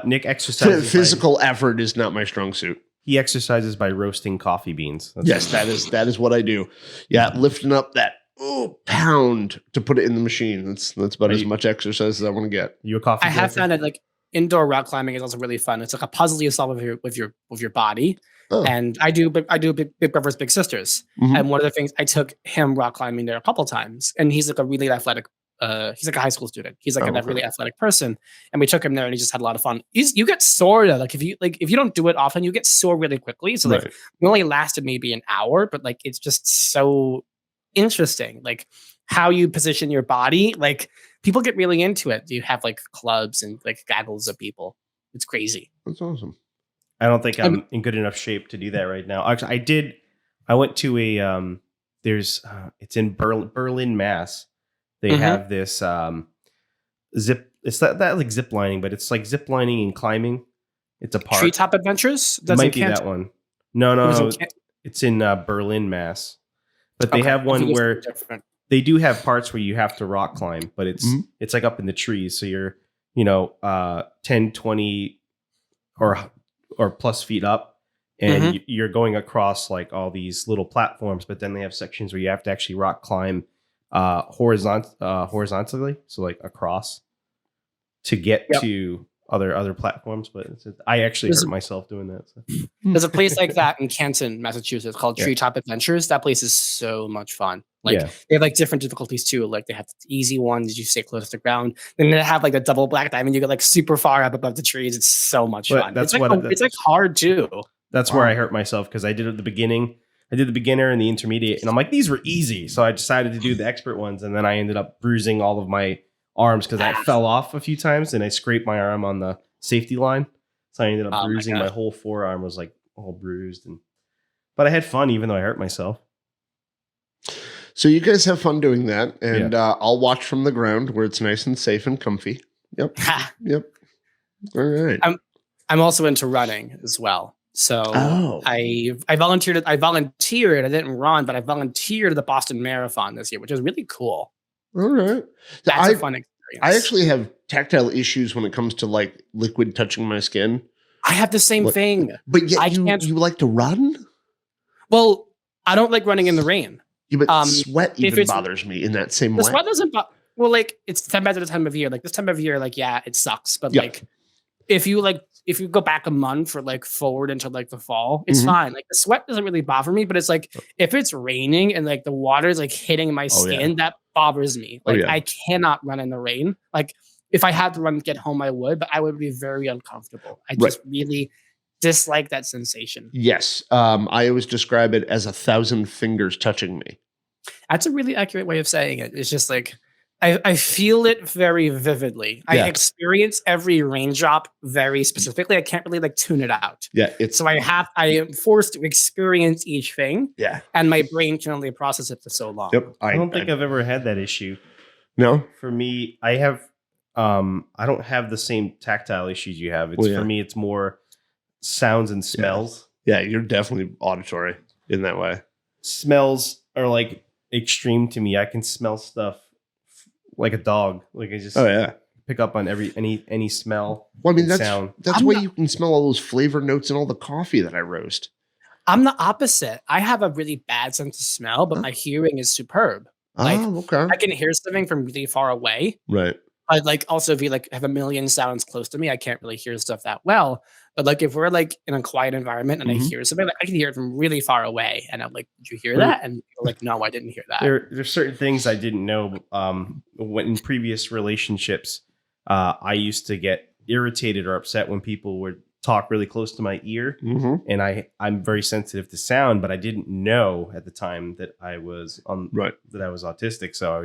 A: Nick exercises.
B: Physical effort is not my strong suit.
A: He exercises by roasting coffee beans.
B: Yes, that is what I do. Yeah, lifting up that pound to put it in the machine. That's about as much exercise as I want to get.
A: You a coffee?
C: I have found that like indoor rock climbing is also really fun. It's like a puzzle you solve with your body. Oh. And I do big brothers, big sisters. And one of the things I took him rock climbing there a couple times, and he's like a really athletic. He's like a high school student. He's like a really athletic person, and we took him there, and he just had a lot of fun. You get sore like if you don't do it often, you get sore really quickly. So like we only lasted maybe an hour, but like it's just so interesting, like how you position your body. Like people get really into it. You have like clubs and like gaggles of people. It's crazy.
B: That's awesome.
A: I don't think I'm in good enough shape to do that right now. Actually, I went to a it's in Berlin, Mass. They have this zip. It's not that like zip lining, but it's like zip lining and climbing. It's a park.
C: Treetop Adventures.
A: It might be that one. No, it's in Berlin, Mass. But they have one where they do have parts where you have to rock climb, but it's like up in the trees. So you're, 10, 20 or plus feet up, and you're going across like all these little platforms, but then they have sections where you have to actually rock climb horizontally, so like across to get to other platforms. But I actually hurt myself doing that. So.
C: There's a place like that in Canton, Massachusetts called Treetop Adventures. That place is so much fun. Like they have like different difficulties too. Like they have easy ones, you stay close to the ground. Then they have like the double black diamond, you get like super far up above the trees. It's so much fun.
A: That's
C: it's like hard too.
A: That's where I hurt myself, because I did it at the beginning. I did the beginner and the intermediate, and I'm like, these were easy. So I decided to do the expert ones, and then I ended up bruising all of my arms because I fell off a few times and I scraped my arm on the safety line. So I ended up bruising my whole forearm, was like all bruised. But I had fun even though I hurt myself.
B: So you guys have fun doing that, and I'll watch from the ground where it's nice and safe and comfy. Yep. Yep. All right.
C: I'm also into running as well. So I volunteered. I didn't run, but I volunteered at the Boston Marathon this year, which is really cool.
B: All right.
C: That's a fun experience.
B: I actually have tactile issues when it comes to like liquid touching my skin.
C: I have the same thing.
B: But yet you like to run?
C: Well, I don't like running in the rain.
B: Yeah, but sweat even bothers me in that same way.
C: Sweat doesn't well, like it's depends on the time of year. Like this time of year, like it sucks. But like if you go back a month or like forward into like the fall, it's fine. Like the sweat doesn't really bother me, but it's like if it's raining and like the water is like hitting my skin, that bothers me. Like I cannot run in the rain. Like if I had to run to get home, I would, but I would be very uncomfortable. I just really dislike that sensation.
B: Yes. I always describe it as 1,000 fingers touching me.
C: That's a really accurate way of saying it. It's just like I feel it very vividly. I experience every raindrop very specifically. I can't really like tune it out.
B: Yeah.
C: So I am forced to experience each thing.
B: Yeah.
C: And my brain can only process it for so long.
B: Yep.
A: I don't think I've ever had that issue.
B: No.
A: For me, I have I don't have the same tactile issues you have. For me, it's more sounds and smells.
B: Yeah, you're definitely auditory in that way.
A: Smells are like extreme to me. I can smell stuff like a dog. Like I just pick up on any smell.
B: Well, I mean
A: sound.
B: That's why you can smell all those flavor notes in all the coffee that I roast.
C: I'm the opposite. I have a really bad sense of smell, but my hearing is superb. Like, I can hear something from really far away.
B: Right.
C: But like also if you like have a million sounds close to me, I can't really hear stuff that well. But like if we're like in a quiet environment and I hear something, like I can hear it from really far away. And I'm like, did you hear that? And people are like, no, I didn't hear that.
A: There's certain things I didn't know. When in previous relationships, I used to get irritated or upset when people would talk really close to my ear. And I'm very sensitive to sound, but I didn't know at the time that I was that I was autistic. So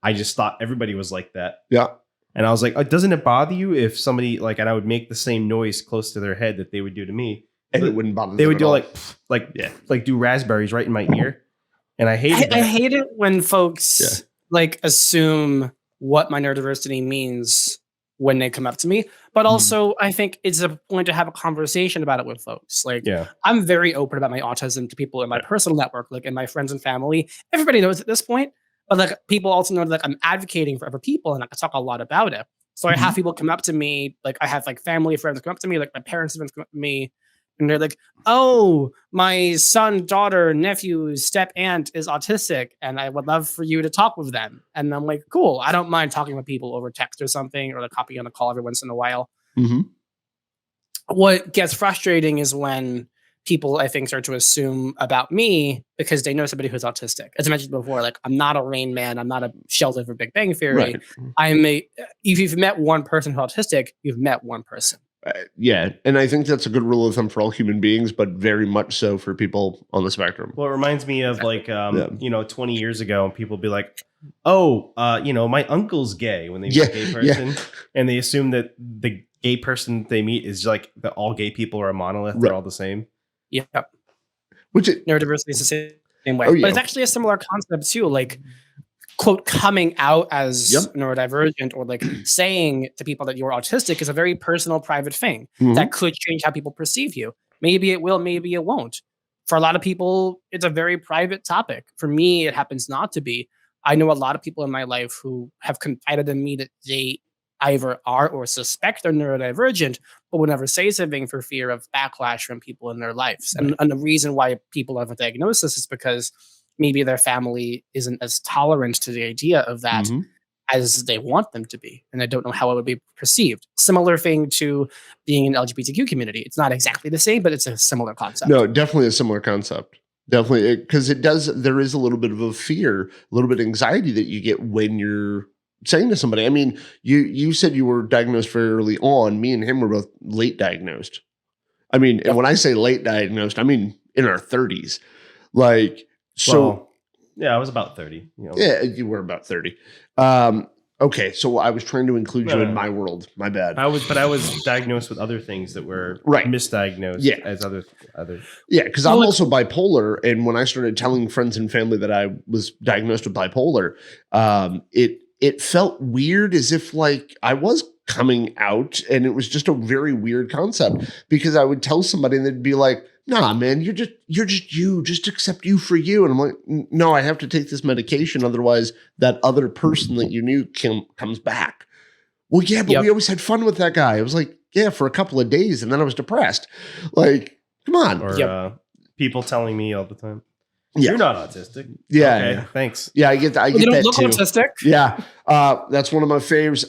A: I just thought everybody was like that.
B: Yeah.
A: And I was like, doesn't it bother you if somebody like, and I would make the same noise close to their head that they would do to me?
B: And it wouldn't bother them.
A: They would do like do raspberries right in my ear. And I hated
C: I hate it when folks like assume what my neurodiversity means when they come up to me. But also I think it's a point to have a conversation about it with folks. Like I'm very open about my autism to people in my personal network, like in my friends and family. Everybody knows at this point. But like people also know that like, I'm advocating for other people and I can talk a lot about it. So I have people come up to me, like I have like family friends come up to me, like my parents friends come up to me, and they're like, "Oh, my son, daughter, nephew, step aunt is autistic, and I would love for you to talk with them." And I'm like, "Cool, I don't mind talking with people over text or something, or like hopping on a call every once in a while." What gets frustrating is when people, I think, start to assume about me because they know somebody who's autistic. As I mentioned before, like I'm not a Rain Man. I'm not a Sheldon for Big Bang Theory. Right. If you've met one person who's autistic, you've met one person.
B: Yeah. And I think that's a good rule of thumb for all human beings, but very much so for people on the spectrum.
A: Well, it reminds me of like, 20 years ago, people be like, oh, my uncle's gay when they meet a gay person. And they assume that the gay person they meet is like that all gay people are a monolith. They're all the same.
C: Yeah.
B: Which
C: neurodiversity is the same way. But it's actually a similar concept too. Like, quote, coming out as neurodivergent or like saying to people that you're autistic is a very personal, private thing that could change how people perceive you. Maybe it will, maybe it won't. For a lot of people, it's a very private topic. For me, it happens not to be. I know a lot of people in my life who have confided in me that they either are or suspect they're neurodivergent, but would never say something for fear of backlash from people in their lives. And the reason why people have a diagnosis is because maybe their family isn't as tolerant to the idea of that
B: Mhm.
C: as they want them to be. And I don't know how it would be perceived. Similar thing to being in the LGBTQ community. It's not exactly the same, but it's a similar concept.
B: No, definitely a similar concept. Definitely, because it does. There is a little bit of a fear, a little bit of anxiety that you get when you're saying to somebody. I mean, you said you were diagnosed very early on. Me and him were both late diagnosed. I mean, and when I say late diagnosed, I mean in our 30s. Like, so
A: Well, yeah, I was about 30. You know.
B: yeah, you were about 30. Okay, so I was trying to include you in my world. My bad.
A: I was diagnosed with other things that were
B: Right.
A: misdiagnosed
B: Yeah.
A: as other.
B: Yeah, because I'm also bipolar, and when I started telling friends and family that I was diagnosed with bipolar, it felt weird, as if like I was coming out, and it was just a very weird concept, because I would tell somebody and they'd be like, "Nah, man, you're just you. Just accept you for you." And I'm like, "No, I have to take this medication, otherwise that other person that you knew comes back." Well, yeah, but we always had fun with that guy. I was like, yeah, for a couple of days, and then I was depressed. Like, come on.
A: Or people telling me all the time,
B: Yeah.
A: "You're not autistic."
B: Yeah,
A: Okay,
B: yeah.
A: thanks.
B: Yeah, I get that. I
C: You
B: get
C: don't
B: that
C: look
B: too.
C: autistic.
B: Yeah, that's one of my faves.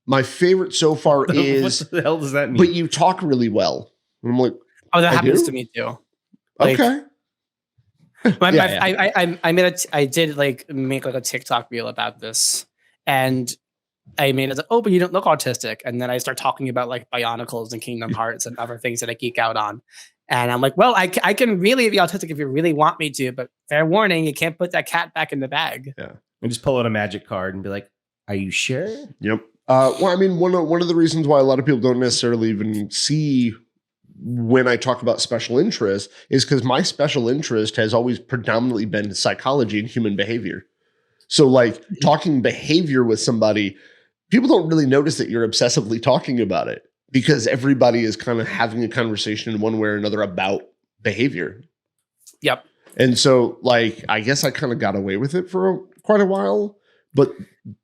B: My favorite so far is,
A: What the hell does that mean?
B: but you talk really well. And I'm like,
C: Oh, that
B: I
C: happens
B: do?
C: to me too. Like,
B: okay.
C: I did like make like a TikTok reel about this, and I made it. Oh, but you don't look autistic. And then I start talking about like Bionicles and Kingdom Hearts and other things that I geek out on. And I'm like, well, I can really be autistic if you really want me to, but fair warning, you can't put that cat back in the bag.
A: Yeah, and just pull out a magic card and be like, "Are you sure?"
B: Yep. Well, I mean, one of the reasons why a lot of people don't necessarily even see when I talk about special interest is because my special interest has always predominantly been psychology and human behavior. So, like, talking behavior with somebody, people don't really notice that you're obsessively talking about it, because everybody is kind of having a conversation in one way or another about behavior.
C: Yep.
B: And so, like, I guess I kind of got away with it for quite a while. But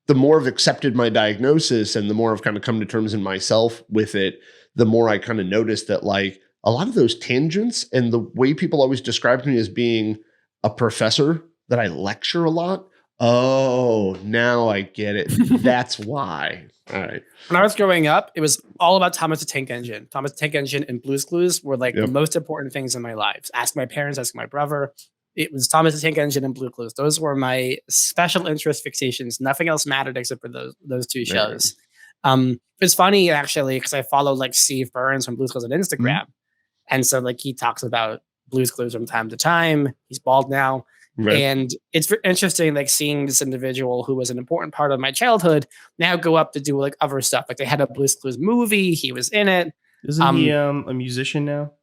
B: the more I've accepted my diagnosis and the more I've kind of come to terms in myself with it, the more I kind of noticed that, like, a lot of those tangents and the way people always described me as being a professor, that I lecture a lot. Oh, now I get it. That's why. All right.
C: When I was growing up, it was all about Thomas the Tank Engine. Thomas the Tank Engine and Blue's Clues were like the most important things in my lives. Ask my parents, ask my brother. It was Thomas the Tank Engine and Blue Clues. Those were my special interest fixations. Nothing else mattered except for those two shows. It's funny actually, because I follow like Steve Burns from Blue's Clues on Instagram. And so like he talks about Blue's Clues from time to time. He's bald now.
B: Right.
C: And it's interesting, like seeing this individual who was an important part of my childhood now go up to do like other stuff. Like they had a Blue's Clues movie. He was in it.
A: Isn't he a musician now?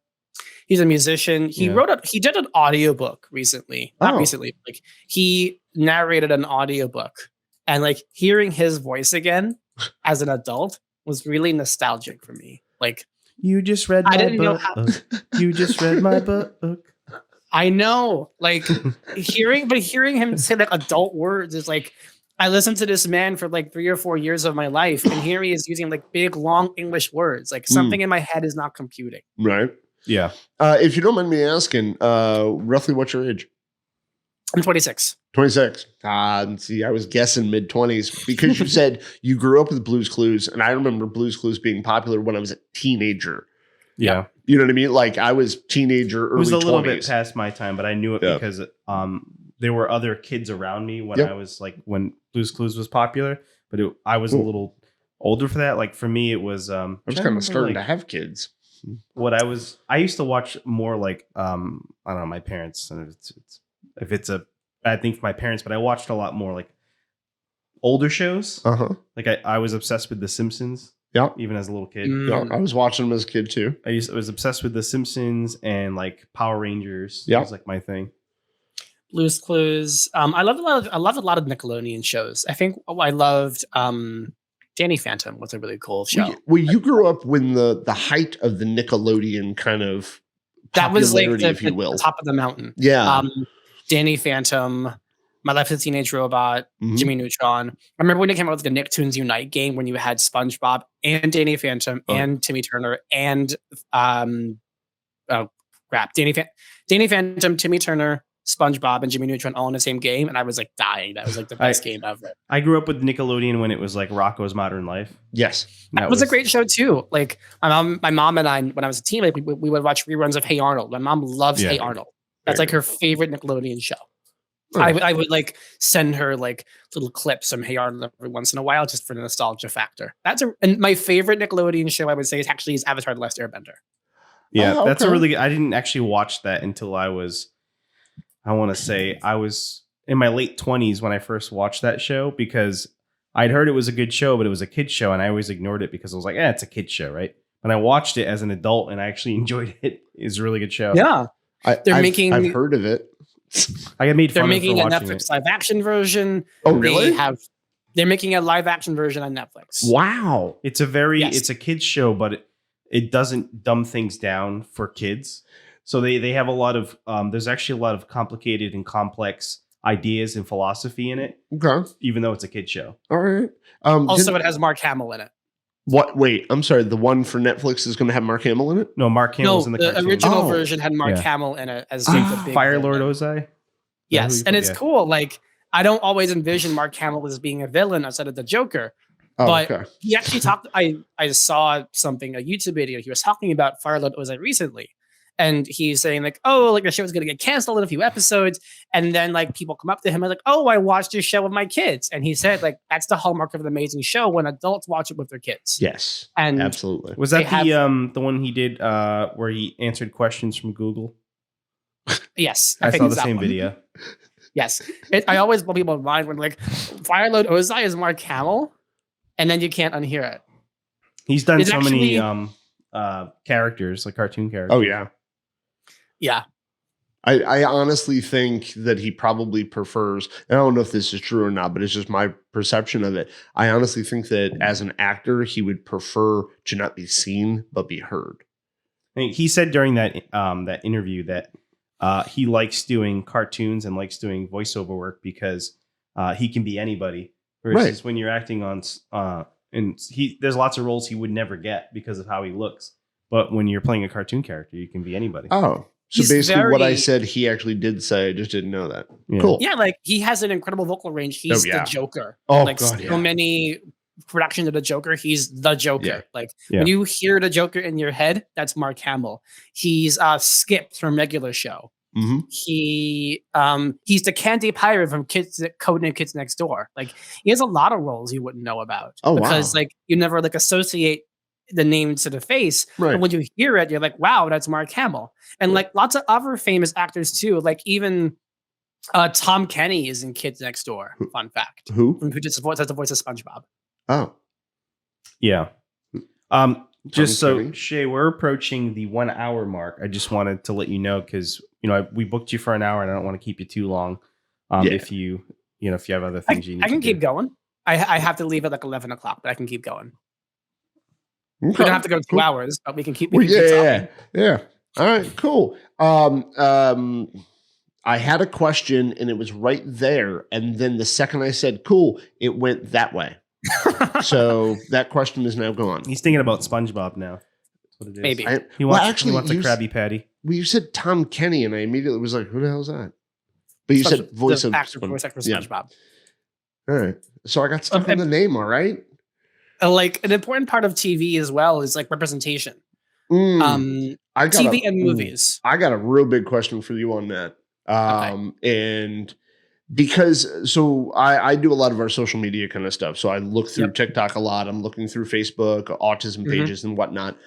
C: He's a musician. He he did an audiobook recently. Not recently. Like he narrated an audiobook, and like hearing his voice again as an adult was really nostalgic for me. Like,
A: you just read my book. You just read my book.
C: I know, like hearing him say like adult words is like, I listened to this man for like 3 or 4 years of my life, and here he is using like big, long English words. Like something in my head is not computing.
B: Right.
A: Yeah.
B: If you don't mind me asking, roughly what's your age?
C: I'm 26.
B: 26. See, I was guessing mid-20s because you said you grew up with Blue's Clues, and I remember Blue's Clues being popular when I was a teenager.
A: Yeah.
B: You know what I mean? Like I was teenager, early 20s.
A: It was a little bit past my time, but I knew it because there were other kids around me when I was like, when Blue's Clues was popular, but I was a little older for that. Like for me, it was,
B: I was kind of starting to have kids.
A: I used to watch more like, I don't know, my parents, and if it's a bad thing for my parents, but I watched a lot more like older shows. Like I was obsessed with The Simpsons.
B: Yeah.
A: Even as a little kid.
B: Yeah, I was watching them as a kid too.
A: I was obsessed with The Simpsons and like Power Rangers.
B: Yeah.
A: That was like my thing.
C: Blue's Clues. I loved a lot of Nickelodeon shows. I think I loved Danny Phantom was a really cool show.
B: Well, you grew up when the height of the Nickelodeon kind of
C: That was like
B: popularity, if you
C: the
B: will.
C: top of the mountain.
B: Yeah.
C: Danny Phantom, My Life as a Teenage Robot,
B: Mhm.
C: Jimmy Neutron. I remember when it came out with the Nicktoons Unite game when you had SpongeBob and Danny Phantom and Timmy Turner and Danny Phantom, Timmy Turner, SpongeBob, and Jimmy Neutron all in the same game, and I was like dying. That was like the best game ever.
A: I grew up with Nickelodeon when it was like Rocko's Modern Life.
B: Yes.
C: That was a great show too. Like my mom and I, when I was a teen, like we would watch reruns of Hey Arnold. My mom loves Hey Arnold. That's like her favorite Nickelodeon show. Oh. I would like send her like little clips from Hey Arnold every once in a while just for the nostalgia factor. And my favorite Nickelodeon show I would say is Avatar: The Last Airbender.
A: Yeah, that's a really good. I didn't actually watch that until I was in my late 20s when I first watched that show, because I'd heard it was a good show, but it was a kid's show, and I always ignored it because I was like, it's a kid's show, right? When I watched it as an adult and I actually enjoed it, it's a really good show.
C: Yeah.
B: I've heard of it.
A: I got made fun
C: They're
A: of
C: making
A: for
C: a
A: watching
C: Netflix
A: it.
C: live action version.
B: Oh, really?
C: They're making a live action version on Netflix.
B: Wow.
A: It's a kid's show, but it doesn't dumb things down for kids. So they have a lot of there's actually a lot of complicated and complex ideas and philosophy in it. Okay. Even though it's a kid's show.
B: All right.
C: Also, it has Mark Hamill in it.
B: What? Wait, I'm sorry. The one for Netflix is going to have Mark Hamill in it?
A: No, Mark Hamill's in the cartoon.
C: The original version had Mark Hamill in it as the big
A: Fire Lord Ozai.
C: Yes, and it's cool. Like, I don't always envision Mark Hamill as being a villain outside of the Joker. But he actually talked. I saw something, a YouTube video. He was talking about Fire Lord Ozai recently. And he's saying like, oh, like the show is going to get canceled in a few episodes. And then like people come up to him and like, oh, I watched your show with my kids. And he said like, that's the hallmark of an amazing show when adults watch it with their kids.
B: Yes,
C: and
B: absolutely.
A: Was that the one he did where he answered questions from Google?
C: Yes.
A: I saw the same video.
C: Yes. I always blow people in mind when like Fire Lord Ozai is Mark Hamill and then you can't unhear it.
A: He's done many characters, like cartoon characters.
B: Oh, yeah.
C: Yeah.
B: I honestly think that he probably prefers, and I don't know if this is true or not, but it's just my perception of it. I honestly think that as an actor, he would prefer to not be seen, but be heard.
A: I mean, he said during that interview that he likes doing cartoons and likes doing voiceover work because he can be anybody. Versus when you're acting on, there's lots of roles he would never get because of how he looks. But when you're playing a cartoon character, you can be anybody.
B: Oh. So basically what I said, he actually did say, I just didn't know that.
A: Yeah.
B: Cool.
C: Yeah, like he has an incredible vocal range. He's the Joker.
B: Oh,
C: like
B: God,
C: so many productions of the Joker, he's the Joker. Yeah. Like when you hear the Joker in your head, that's Mark Hamill. He's Skip from Regular Show.
B: Mm-hmm.
C: He's the Candy Pirate from Codename Kids Next Door. Like he has a lot of roles you wouldn't know about. Because like you never like associate the name to the face, but when you hear it, you're like, "Wow, that's Mark Hamill." And like lots of other famous actors too, like even Tom Kenny is in Kids Next Door. Fun fact:
B: who
C: just has the voice of SpongeBob?
B: Oh,
A: yeah. Just so Shea, we're approaching the 1 hour mark. I just wanted to let you know because we booked you for an hour, and I don't want to keep you too long. If you have other things you need,
C: I can keep going. I have to leave at like 11 o'clock, but I can keep going.
B: Okay.
C: We don't have to go 2 hours, but we can keep.
B: Yeah. All right, cool. I had a question, and it was right there, and then the second I said "cool," it went that way. So that question is now gone.
A: He's thinking about SpongeBob now. That's what it is.
C: Maybe
A: he wants a Krabby Patty.
B: Well, you said Tom Kenny, and I immediately was like, "Who the hell is that?" But you said voice actor for SpongeBob. All right, so I got stuck on the name. All right.
C: Like an important part of TV as well is like representation. TV and movies.
B: I got a real big question for you on that. And because I do a lot of our social media kind of stuff. So I look through TikTok a lot. I'm looking through Facebook, autism pages and whatnot.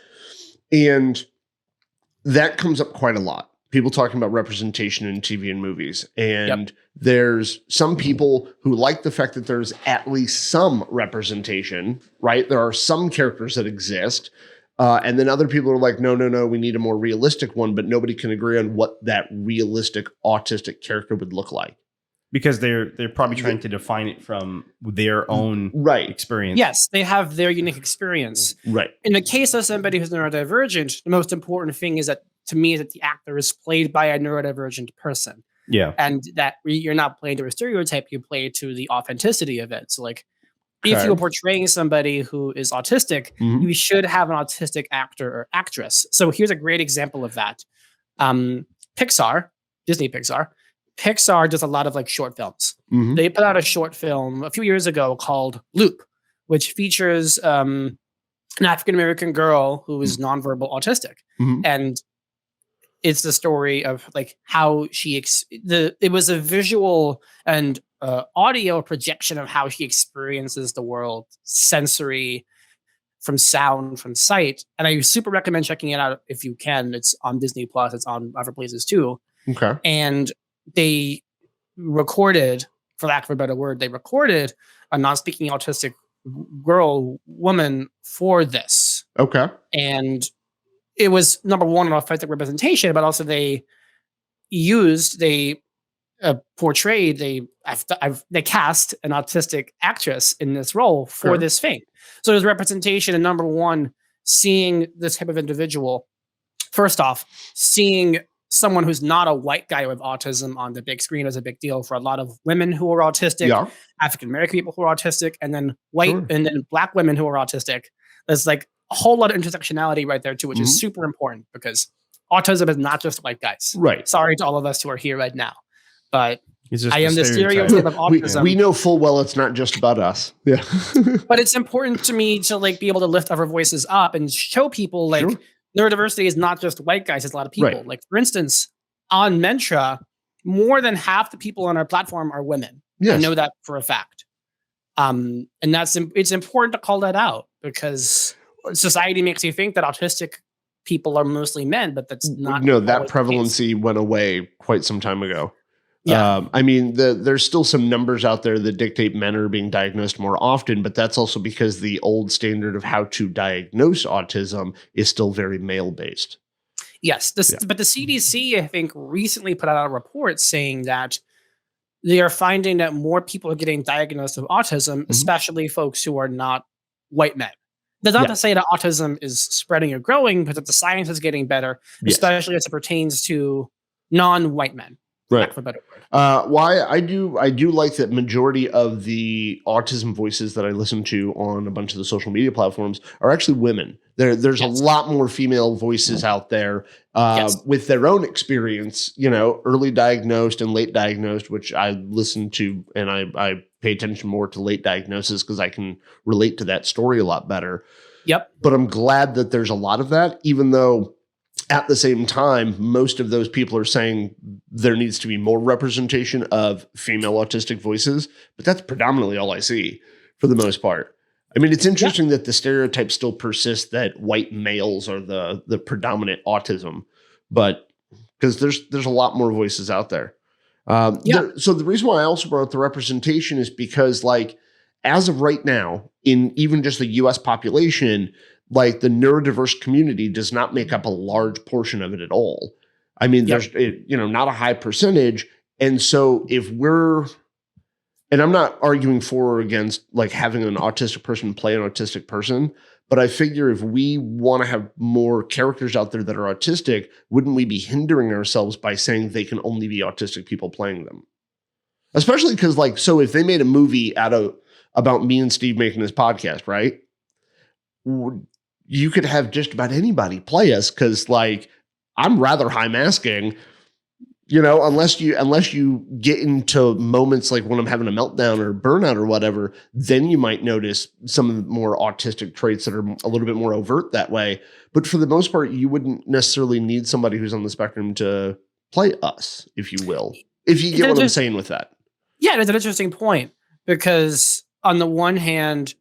B: And that comes up quite a lot. People talking about representation in TV and movies. And there's some people who like the fact that there's at least some representation, right? There are some characters that exist. And then other people are like, no, we need a more realistic one, but nobody can agree on what that realistic autistic character would look like.
A: Because they're probably trying to define it from their own experience.
C: Yes, they have their unique experience.
B: Right.
C: In the case of somebody who's neurodivergent, the most important thing is that to me is that the actor is played by a neurodivergent person,
A: Yeah.
C: and that you're not playing to a stereotype, you play to the authenticity of it. So like, if
B: Okay.
C: you're portraying somebody who is autistic,
B: Mhm.
C: you should have an autistic actor or actress. So here's a great example of that. Pixar, Disney Pixar does a lot of like short films.
B: Mhm.
C: They put out a short film a few years ago called Loop, which features an African American girl who is nonverbal autistic,
B: Mhm.
C: and it's the story of like how it was a visual and audio projection of how she experiences the world, sensory, from sound, from sight. And I super recommend checking it out if you can. It's on Disney Plus. It's on other places too.
B: Okay.
C: And they recorded, for lack of a better word, they recorded a non-speaking autistic woman for this.
B: Okay.
C: And it was number one, an authentic representation, but also they portrayed, they cast an autistic actress in this role for
B: Sure.
C: this thing. So there's representation, and number one, seeing this type of individual. First off, seeing someone who's not a white guy with autism on the big screen is a big deal for a lot of women who are autistic,
B: Yeah.
C: African American people who are autistic, and then white
B: Sure.
C: and then black women who are autistic. There's like a whole lot of intersectionality right there too, which
B: Mhm.
C: is super important because autism is not just white guys.
B: Right.
C: Sorry to all of us who are here right now, but
A: It's just
C: I
A: a
C: am the
A: stereotype.
C: stereotype of autism.
B: We know full well it's not just about us. Yeah.
C: But it's important to me to like be able to lift our voices up and show people like
B: Sure.
C: neurodiversity is not just white guys, it's a lot of people.
B: Right.
C: Like for instance, on Mentra, more than half the people on our platform are women. I
B: Yes.
C: know that for a fact. And it's important to call that out because society makes you think that autistic people are mostly men, but that's not.
B: No, that
C: always the case.
B: prevalency went away quite some time ago.
C: Yeah.
B: I mean, there's still some numbers out there that dictate men are being diagnosed more often, but that's also because the old standard of how to diagnose autism is still very male based.
C: Yes, but the CDC, I think, recently put out a report saying that they are finding that more people are getting diagnosed with autism, especially folks who are not white men. That's not
B: Yeah.
C: to say that autism is spreading or growing, but that the science is getting better,
B: Yes.
C: especially as it pertains to non-white men.
B: Right.
C: For a better word.
B: Why I do like that majority of the autism voices that I listen to on a bunch of the social media platforms are actually women. There's
C: Yes.
B: a lot more female voices out there
C: Yes.
B: with their own experience, you know, early diagnosed and late diagnosed, which I listen to, and I pay attention more to late diagnosis because I can relate to that story a lot better.
C: Yep.
B: But I'm glad that there's a lot of that, even though at the same time, most of those people are saying there needs to be more representation of female autistic voices, but that's predominantly all I see for the most part. I mean, it's interesting that the stereotype still persists that white males are the predominant autism, but because there's a lot more voices out there. So the reason why I also brought up the representation is because, like, as of right now, in even just the U.S. population, like the neurodiverse community does not make up a large portion of it at all. I mean, there's not a high percentage. And so if and I'm not arguing for or against like having an autistic person play an autistic person, but I figure if we want to have more characters out there that are autistic, wouldn't we be hindering ourselves by saying they can only be autistic people playing them? Especially because, like, so if they made a movie about me and Steve making this podcast, right? You could have just about anybody play us because, like, I'm rather high masking, you know, unless you get into moments like when I'm having a meltdown or burnout or whatever, then you might notice some of the more autistic traits that are a little bit more overt that way. But for the most part, you wouldn't necessarily need somebody who's on the spectrum to play us, if you will, if you get what I'm saying with that.
C: Yeah, it's an interesting point because on the one hand,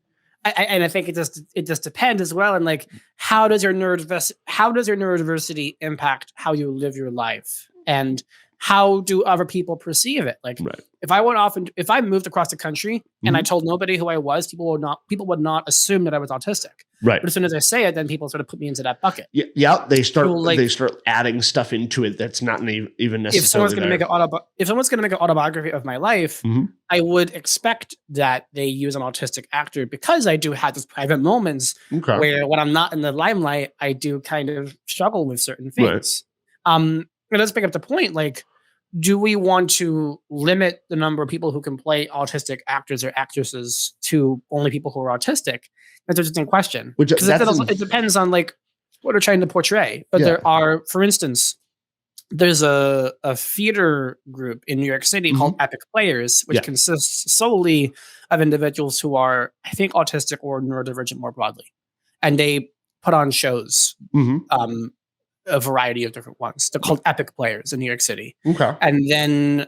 C: I think it just depends as well. And like, how does your neurodiversity impact how you live your life, and how do other people perceive it? Like,
B: Right.
C: if I moved across the country and I told nobody who I was, people would not assume that I was autistic.
B: Right.
C: But as soon as I say it, then people sort of put me into that bucket.
B: Yeah. They start
C: So, like,
B: adding stuff into it that's not even necessarily.
C: If someone's going to
B: there.
C: make an autobiography of my life, I would expect that they use an autistic actor because I do have those private moments
B: Okay.
C: where when I'm not in the limelight, I do kind of struggle with certain things. And let's pick up the point. Like, do we want to limit the number of people who can play autistic actors or actresses to only people who are autistic? That's an interesting question.
B: Which
C: Because
B: that's
C: it depends on like what they're trying to portray. But
B: Yeah.
C: there are, for instance, there's a theater group in New York City called Epic Players, which
B: Yeah.
C: consists solely of individuals who are, I think, autistic or neurodivergent more broadly. And they put on shows,
B: Mhm.
C: a variety of different ones. They're called Epic Players in New York City.
B: Okay.
C: And then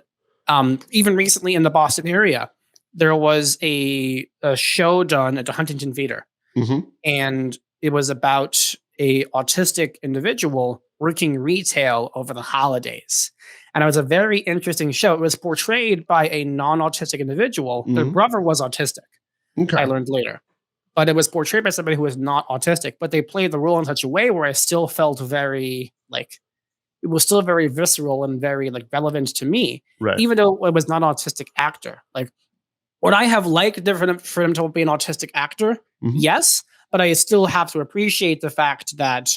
C: even recently in the Boston area, there was a show done at the Huntington Theater.
B: Mhm.
C: And it was about a autistic individual working retail over the holidays. And it was a very interesting show. It was portrayed by a non-autistic individual. Their
B: Mhm.
C: brother was autistic,
B: Okay.
C: I learned later. But it was portrayed by somebody who was not autistic, but they played the role in such a way where I still felt very like it was still very visceral and very like relevant to me,
B: Right.
C: even though it was not an autistic actor. Like, would I have liked for him to be an autistic actor?
B: Mhm.
C: Yes, but I still have to appreciate the fact that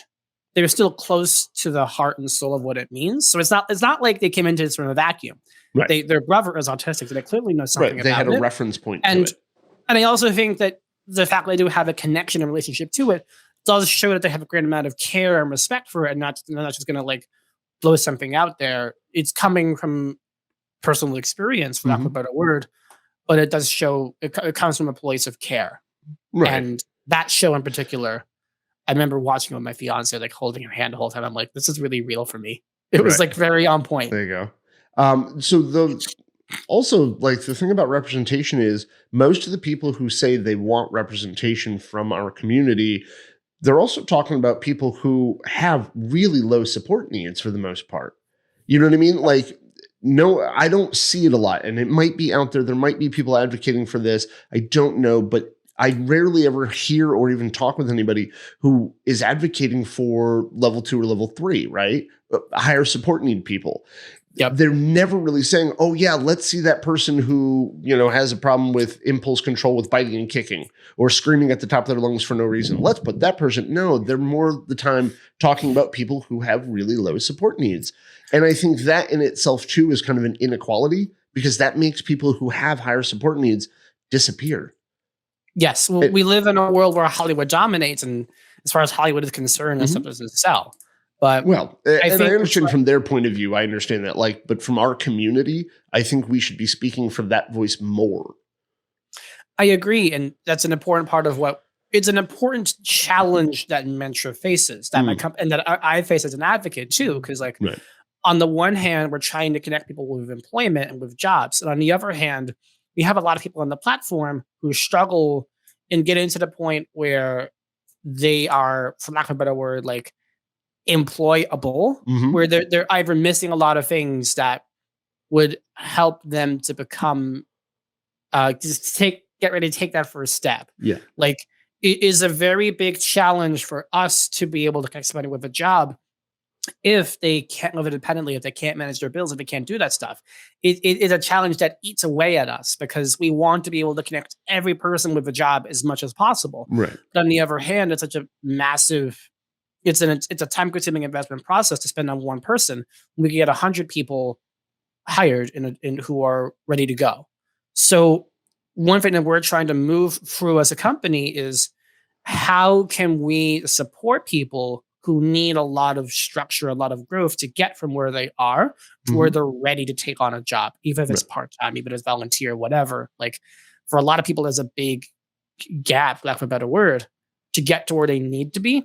C: they're still close to the heart and soul of what it means. So it's not like they came into this from a vacuum.
B: Right.
C: Their brother is autistic, so they clearly know something
B: Right. They
C: about
B: had a
C: it.
B: reference point to
C: And
B: it.
C: and I also think that the fact that they do have a connection and relationship to it does show that they have a great amount of care and respect for it, and not just going to like blow something out there. It's coming from personal experience, for lack of a better word, but it does show it comes from a place of care.
B: Right.
C: And that show in particular, I remember watching it with my fiance, like holding her hand the whole time. I'm like, this is really real for me. It was
B: Right.
C: like very on point.
B: There you go. So also like the thing about representation is most of the people who say they want representation from our community, they're also talking about people who have really low support needs for the most part. You know what I mean? Like, no, I don't see it a lot, and it might be out there. There might be people advocating for this. I don't know, but I rarely ever hear or even talk with anybody who is advocating for level 2 or level 3, right? Higher support need people.
C: Yep.
B: They're never really saying, oh yeah, let's see that person who, has a problem with impulse control with biting and kicking or screaming at the top of their lungs for no reason. Let's put that person. No, they're more the time talking about people who have really low support needs. And I think that in itself too is kind of an inequality because that makes people who have higher support needs disappear.
C: Yes. Well, we live in a world where Hollywood dominates, and as far as Hollywood is concerned, that's something to sell. But
B: well, I
C: think
B: understand from their point of view, I understand that, but from our community, I think we should be speaking for that voice more.
C: I agree. And that's an important part of it's an important challenge that Mentra faces, that my company and that I face as an advocate too. Because
B: Right.
C: on the one hand, we're trying to connect people with employment and with jobs. And on the other hand, we have a lot of people on the platform who struggle in getting to the point where they are, for lack of a better word, like employable, where they're either missing a lot of things that would help them to become get ready to take that first step.
B: Yeah.
C: Like, it is a very big challenge for us to be able to connect somebody with a job if they can't live independently, if they can't manage their bills, if they can't do that stuff. It is a challenge that eats away at us because we want to be able to connect every person with a job as much as possible.
B: Right.
C: But on the other hand, it's such a massive, it's a time-consuming investment process to spend on one person. We can get 100 people hired in who are ready to go. So one thing that we're trying to move through as a company is how can we support people who need a lot of structure, a lot of growth to get from where they are to where they're ready to take on a job, even if it's part-time, even if it's volunteer, whatever. Like, for a lot of people, there's a big gap, for lack of a better word, to get to where they need to be.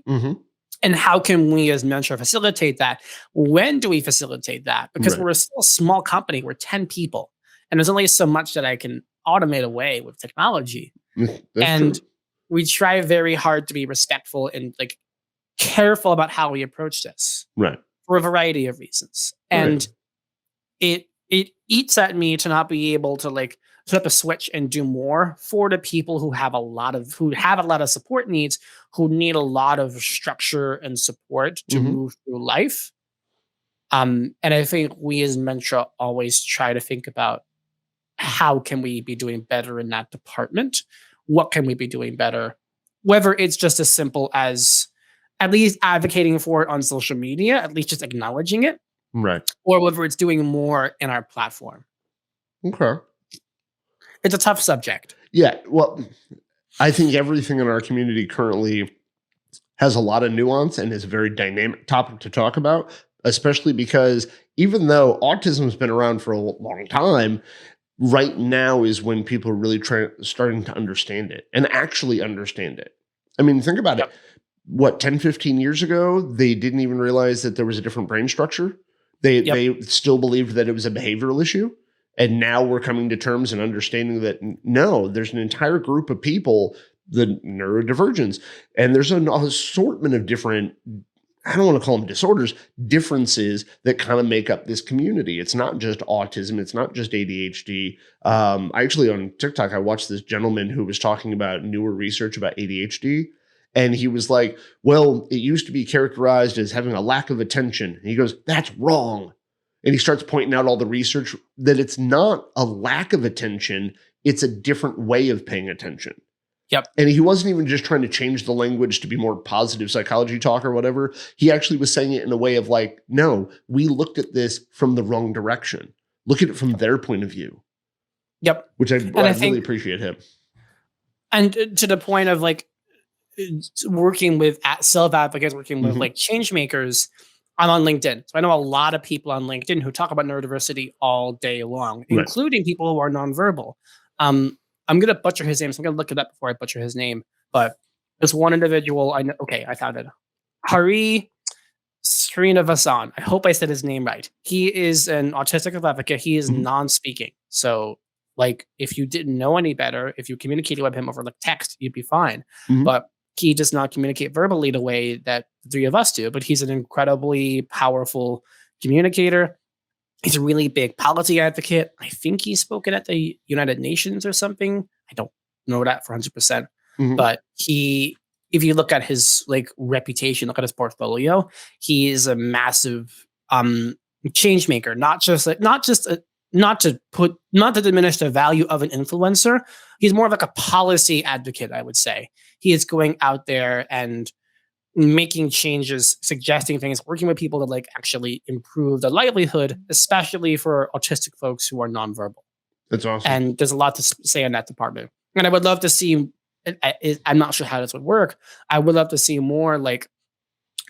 C: And how can we as Mentra facilitate that? When do we facilitate that? Because we're still a small company. We're 10 people. And there's only so much that I can automate away with technology. And we try very hard to be respectful and like careful about how we approach this.
B: Right.
C: For a variety of reasons. And it eats at me to not be able to like flip a switch and do more for the people who have a lot of support needs, who need a lot of structure and support to move through life. And I think we as Mentra always try to think about how can we be doing better in that department? What can we be doing better? Whether it's just as simple as at least advocating for it on social media, at least just acknowledging it,
B: Right.
C: or whether it's doing more in our platform.
B: Okay.
C: It's a tough subject.
B: Yeah. Well, I think everything in our community currently has a lot of nuance and is a very dynamic topic to talk about, especially because even though autism has been around for a long time, right now is when people are really starting to understand it and actually understand it. I mean, think about it. What, 10, 15 years ago, they didn't even realize that there was a different brain structure. They still believed that it was a behavioral issue. And now we're coming to terms and understanding that no, there's an entire group of people, the neurodivergents, and there's an assortment of different, I don't want to call them disorders, differences that kind of make up this community. It's not just autism. It's not just ADHD. Actually, on TikTok, I watched this gentleman who was talking about newer research about ADHD. And he was like, well, it used to be characterized as having a lack of attention. And he goes, that's wrong. And he starts pointing out all the research that it's not a lack of attention. It's a different way of paying attention.
C: Yep.
B: And he wasn't even just trying to change the language to be more positive psychology talk or whatever. He actually was saying it in a way of like, no, we looked at this from the wrong direction. Look at it from their point of view.
C: Yep.
B: Which I
C: think,
B: really appreciate him.
C: And to the point of like working with self-advocates, working with like changemakers, I'm on LinkedIn. So I know a lot of people on LinkedIn who talk about neurodiversity all day long, including people who are nonverbal. I'm going to butcher his name, so I'm going to look it up before I butcher his name. But there's one individual I know. Okay, I found it. Hari Srinivasan. I hope I said his name right. He is an autistic advocate. He is non-speaking. So, like, if you didn't know any better, if you communicated with him over like text, you'd be fine. But he does not communicate verbally the way that the three of us do. But he's an incredibly powerful communicator. He's a really big policy advocate. I think he's spoken at the United Nations or something. I don't know that for 100%. But if you look at his like reputation, look at his portfolio, he is a massive change maker. Not to diminish the value of an influencer. He's more of like a policy advocate, I would say. He is going out there and making changes, suggesting things, working with people to like actually improve the livelihood, especially for autistic folks who are nonverbal.
B: That's awesome.
C: And there's a lot to say in that department. And I would love to see, I'm not sure how this would work. I would love to see more like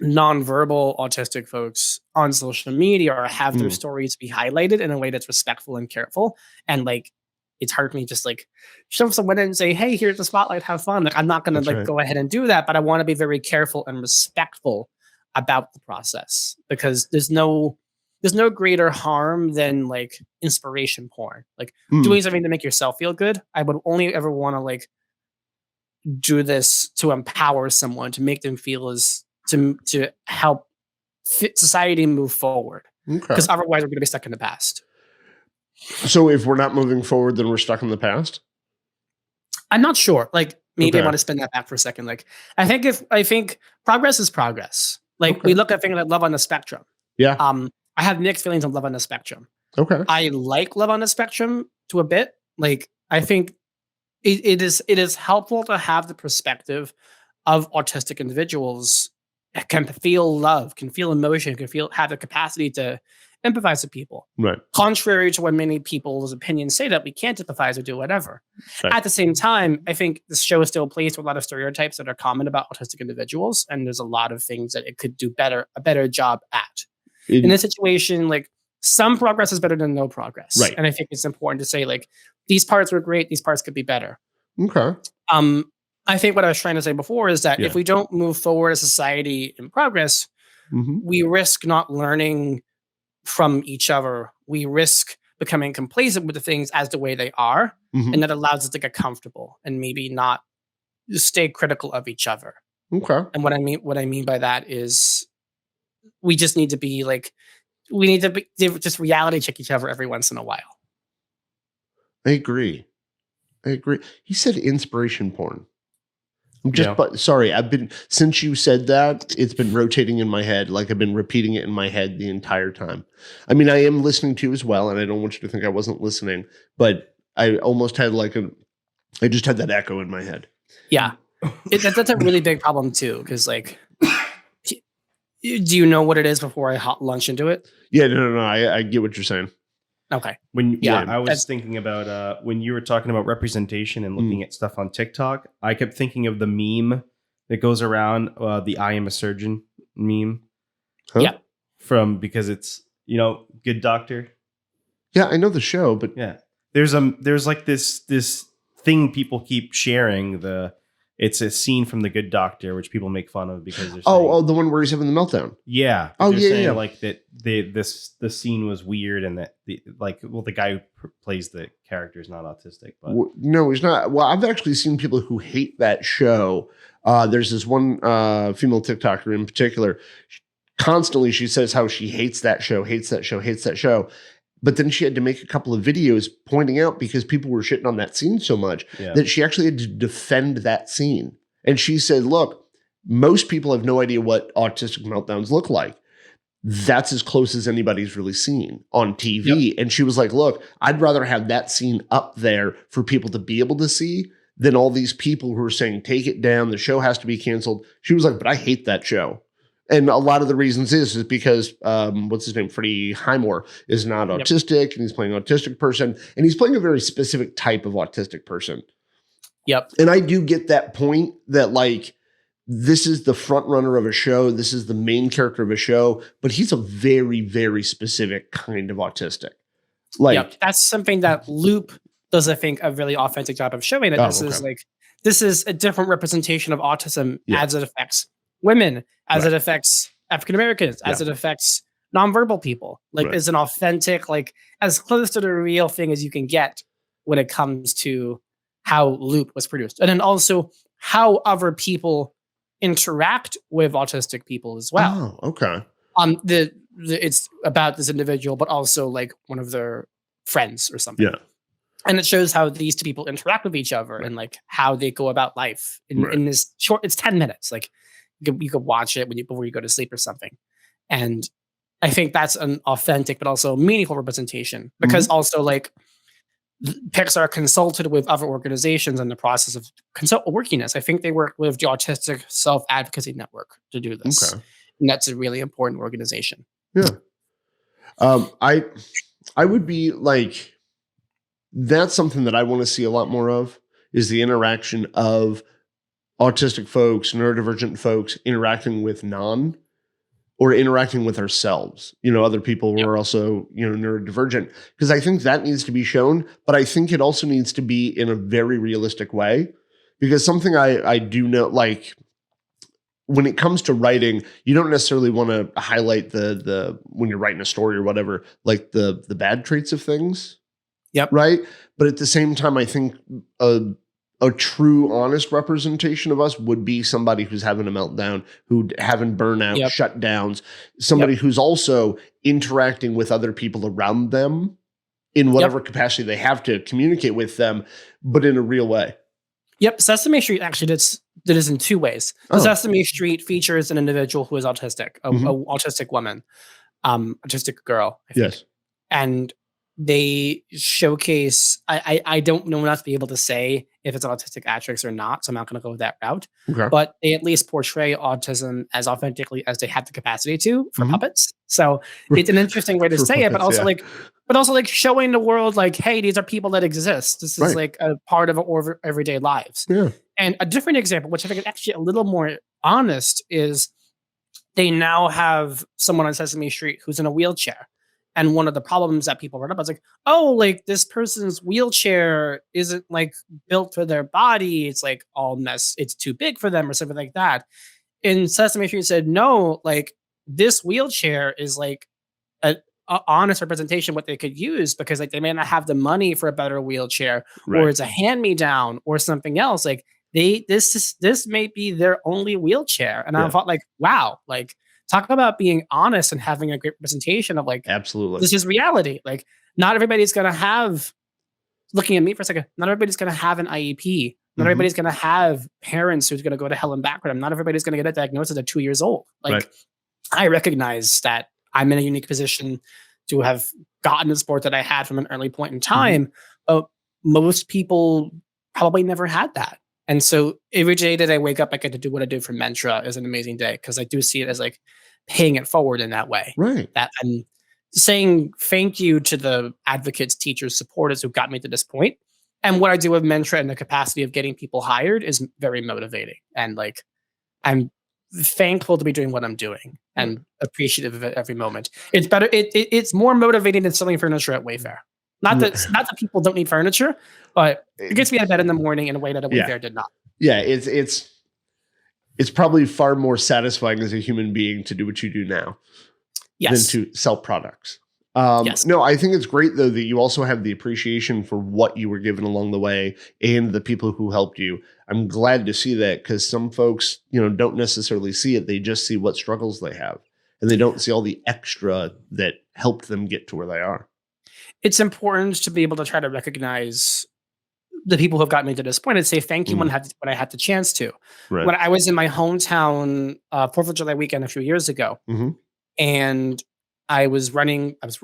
C: nonverbal autistic folks on social media or have their stories be highlighted in a way that's respectful and careful. And like, it's hard for me just like shove someone in and say, hey, here's the spotlight, have fun. Like, I'm not going to go ahead and do that, but I want to be very careful and respectful about the process because there's no greater harm than like inspiration porn, like doing something to make yourself feel good. I would only ever want to like do this to empower someone, to make them feel as to help society move forward. Because otherwise we're going to be stuck in the past.
B: So if we're not moving forward, then we're stuck in the past?
C: I'm not sure. Like maybe I want to spin that back for a second. Like I think progress is progress. Like we look at things like love on the spectrum.
B: Yeah.
C: I have mixed feelings on love on the spectrum.
B: Okay.
C: I like love on the spectrum to a bit. Like I think it is helpful to have the perspective of autistic individuals can feel love, can feel emotion, have the capacity to empathize with people.
B: Right.
C: Contrary to what many people's opinions say that we can't empathize or do whatever. Right. At the same time, I think this show still plays with a lot of stereotypes that are common about autistic individuals, and there's a lot of things that it could do a better job at. In this situation, like some progress is better than no progress.
B: Right.
C: And I think it's important to say like these parts were great, these parts could be better.
B: Okay.
C: I think what I was trying to say before is that if we don't move forward as society in progress, we risk not learning from each other. We risk becoming complacent with the things as the way they are. And that allows us to get comfortable and maybe not stay critical of each other.
B: Okay.
C: And what I mean by that is we just need to be like, just reality check each other every once in a while.
B: I agree. He said inspiration porn. Sorry, since you said that, it's been rotating in my head. Like I've been repeating it in my head the entire time. I mean, I am listening to you as well, and I don't want you to think I wasn't listening, but I almost had I just had that echo in my head.
C: Yeah. That's a really big problem too. Cause like Do you know what it is before I launch into it?
B: Yeah, no. I get what you're saying.
C: Okay.
A: I was thinking about when you were talking about representation and looking at stuff on TikTok, I kept thinking of the meme that goes around, the "I am a surgeon" meme.
B: Huh?
C: Yeah.
A: Because it's, Good Doctor.
B: Yeah, I know the show, but
A: Yeah, there's like this thing people keep sharing. It's a scene from The Good Doctor, which people make fun of because they're saying,
B: the one where he's having the meltdown.
A: yeah.
B: Oh,
A: They're
B: yeah,
A: saying
B: yeah.
A: like that the scene was weird and that the guy who plays the character is not autistic, but
B: No, he's not. Well, I've actually seen people who hate that show. There's this one female TikToker in particular. Constantly, she says how she hates that show. But then she had to make a couple of videos pointing out, because people were shitting on that scene so much, that she actually had to defend that scene. And she said, look, most people have no idea what autistic meltdowns look like. That's as close as anybody's really seen on TV. Yep. And she was like, look, I'd rather have that scene up there for people to be able to see than all these people who are saying, take it down, the show has to be canceled. She was like, but I hate that show. And a lot of the reasons is because, what's his name? Freddie Highmore is not autistic, and he's playing an autistic person, and he's playing a very specific type of autistic person.
C: Yep.
B: And I do get that point that, like, this is the front runner of a show. This is the main character of a show, but he's a very, very specific kind of autistic. Like,
C: that's something that Loop does, I think, a really authentic job of showing. That this is a different representation of autism as it affects women, as it affects African Americans, as it affects nonverbal people. Like, is an authentic, like, as close to the real thing as you can get when it comes to how Loop was produced, and then also how other people interact with autistic people as well.
B: Oh, okay.
C: It's about this individual, but also like one of their friends or something.
B: Yeah.
C: And it shows how these two people interact with each other and like how they go about life in this short. It's 10 minutes. Like you could watch it before you go to sleep or something. And I think that's an authentic but also meaningful representation, because also like Pixar consulted with other organizations in the process of working this. I think they worked with the Autistic Self-Advocacy Network to do this. Okay. And that's a really important organization.
B: Yeah. I would be like, that's something that I want to see a lot more of, is the interaction of autistic folks, neurodivergent folks interacting with or interacting with ourselves, other people who are also, neurodivergent, because I think that needs to be shown, but I think it also needs to be in a very realistic way, because something I do know, like when it comes to writing, you don't necessarily want to highlight the when you're writing a story or whatever, like the bad traits of things.
C: Yep.
B: Right. But at the same time, I think a true, honest representation of us would be somebody who's having a meltdown, who having burnout, shutdowns, somebody who's also interacting with other people around them in whatever capacity they have to communicate with them, but in a real way.
C: Yep. Sesame Street actually did this in two ways. Sesame Street features an individual who is autistic, a autistic woman, autistic girl, I think. Yes. And they showcase, I don't know enough to be able to say if it's an autistic actress or not, so I'm not going to go that route. Okay. But they at least portray autism as authentically as they have the capacity to for puppets. So it's an interesting way to say it, but also like showing the world like, hey, these are people that exist. This is like a part of our everyday lives. Yeah. And a different example, which I think is actually a little more honest, is they now have someone on Sesame Street who's in a wheelchair. And one of the problems that people brought up is like, oh, like this person's wheelchair isn't like built for their body. It's like all mess. It's too big for them or something like that. And Sesame Street said, no, like this wheelchair is like a honest representation of what they could use, because like they may not have the money for a better wheelchair, or it's a hand-me-down or something else. Like this may be their only wheelchair. And I thought like, wow, like, talk about being honest and having a great representation of like,
B: absolutely,
C: this is reality. Like, not everybody's going to have, looking at me for a second, not everybody's going to have an IEP. Not everybody's going to have parents who's going to go to hell and back with them. Not everybody's going to get a diagnosis at 2 years old. Like, I recognize that I'm in a unique position to have gotten the support that I had from an early point in time. But most people probably never had that. And so every day that I wake up, I get to do what I do for Mentra is an amazing day because I do see it as like paying it forward in that way.
B: Right.
C: That I'm saying thank you to the advocates, teachers, supporters who got me to this point. And what I do with Mentra and the capacity of getting people hired is very motivating. And like I'm thankful to be doing what I'm doing and appreciative of it every moment. It's better. It's more motivating than selling furniture at Wayfair. Not that people don't need furniture, but it gets me out of bed in the morning in a way that a Wayfair did not.
B: Yeah, it's probably far more satisfying as a human being to do what you do now than to sell products. No, I think it's great though that you also have the appreciation for what you were given along the way and the people who helped you. I'm glad to see that because some folks, don't necessarily see it. They just see what struggles they have and they don't see all the extra that helped them get to where they are. It's
C: important to be able to try to recognize the people who have gotten me to this point and say thank you when I had the chance to. Right. When I was in my hometown 4th of July weekend a few years ago, and I was running with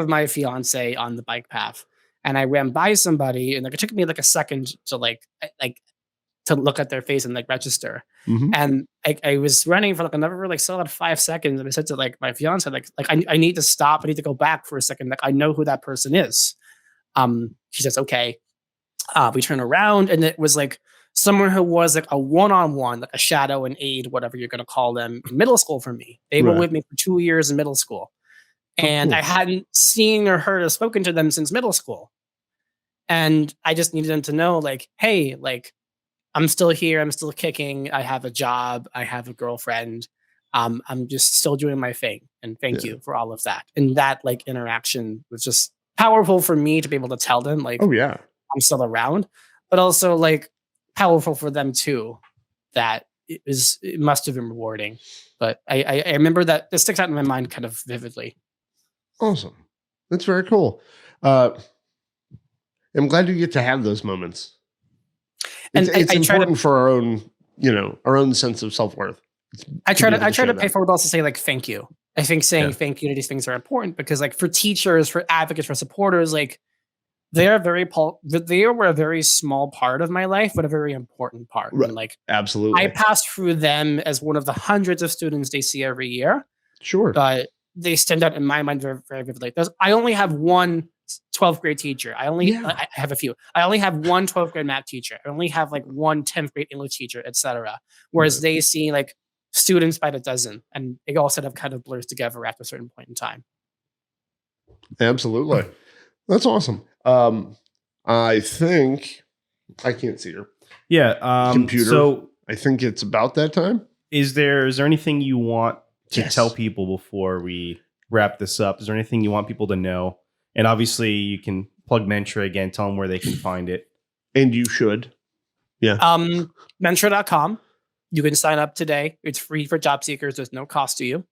C: my fiance on the bike path, and I ran by somebody, and it took me like a second to to look at their face and register. And I was running for another solid 5 seconds, and I said to my fiance, I need to stop. I need to go back for a second. I know who that person is. She says, okay. We turn around, and it was someone who was a one-on-one, a shadow, an aide, whatever you're going to call them, in middle school for me. They were with me for 2 years in middle school. And I hadn't seen or heard or spoken to them since middle school. And I just needed them to know, hey, I'm still here. I'm still kicking. I have a job. I have a girlfriend. I'm just still doing my thing. And thank you for all of that. And that interaction was just powerful for me to be able to tell them, I'm still around, but also powerful for them too. That it must have been rewarding. But I remember that this sticks out in my mind kind of vividly.
B: Awesome. That's very cool. I'm glad you get to have those moments. It's important for our own sense of self-worth.
C: I try to pay forward also say thank you. I think saying thank you to these things are important because for teachers, for advocates, for supporters, they were a very small part of my life, but a very important part.
B: Right.
C: And
B: absolutely.
C: I passed through them as one of the hundreds of students they see every year.
B: Sure.
C: But they stand out in my mind very, very vividly. I only have one 12th grade teacher. I have a few. I only have one 12th grade math teacher. I only have one 10th grade English teacher, etc. Whereas they see students by the dozen, and it all sort of kind of blurs together after a certain point in time.
B: Absolutely. That's awesome. I think I can't see her.
A: Yeah.
B: Computer.
A: So
B: I think it's about that time.
A: Is there anything you want to tell people before we wrap this up? Is there anything you want people to know? And obviously you can plug Mentra again, tell them where they can find it.
B: And you should. Yeah.
C: Mentra.com. You can sign up today. It's free for job seekers. There's no cost to you.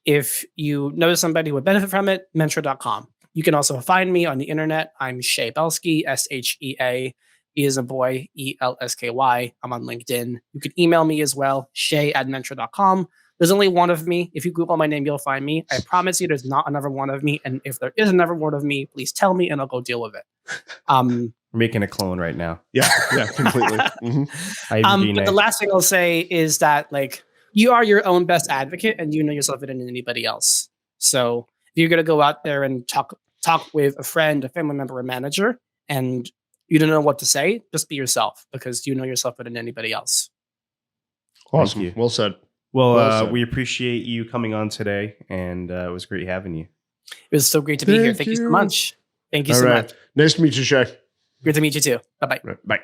C: If you know somebody who would benefit from it, Mentra.com. You can also find me on the internet. I'm Shea Belsky, SHEA. E as a boy, ELSKY. I'm on LinkedIn. You can email me as well, shay@mentra.com. There's only one of me. If you Google my name, you'll find me. I promise you there's not another one of me. And if there is another one of me, please tell me and I'll go deal with it.
A: We're making a clone right now.
B: Yeah, completely.
C: But the last thing I'll say is that you are your own best advocate and you know yourself better than anybody else. So if you're going to go out there and talk with a friend, a family member, a manager, and you don't know what to say, just be yourself because you know yourself better than anybody else.
B: Awesome. Well said.
A: Well, we appreciate you coming on today, and it was great having you.
C: It was so great to be here. Thank you so much. Thank you so much.
B: Nice to meet you, Shay.
C: Good to meet you too. Bye-bye.
B: Right. Bye.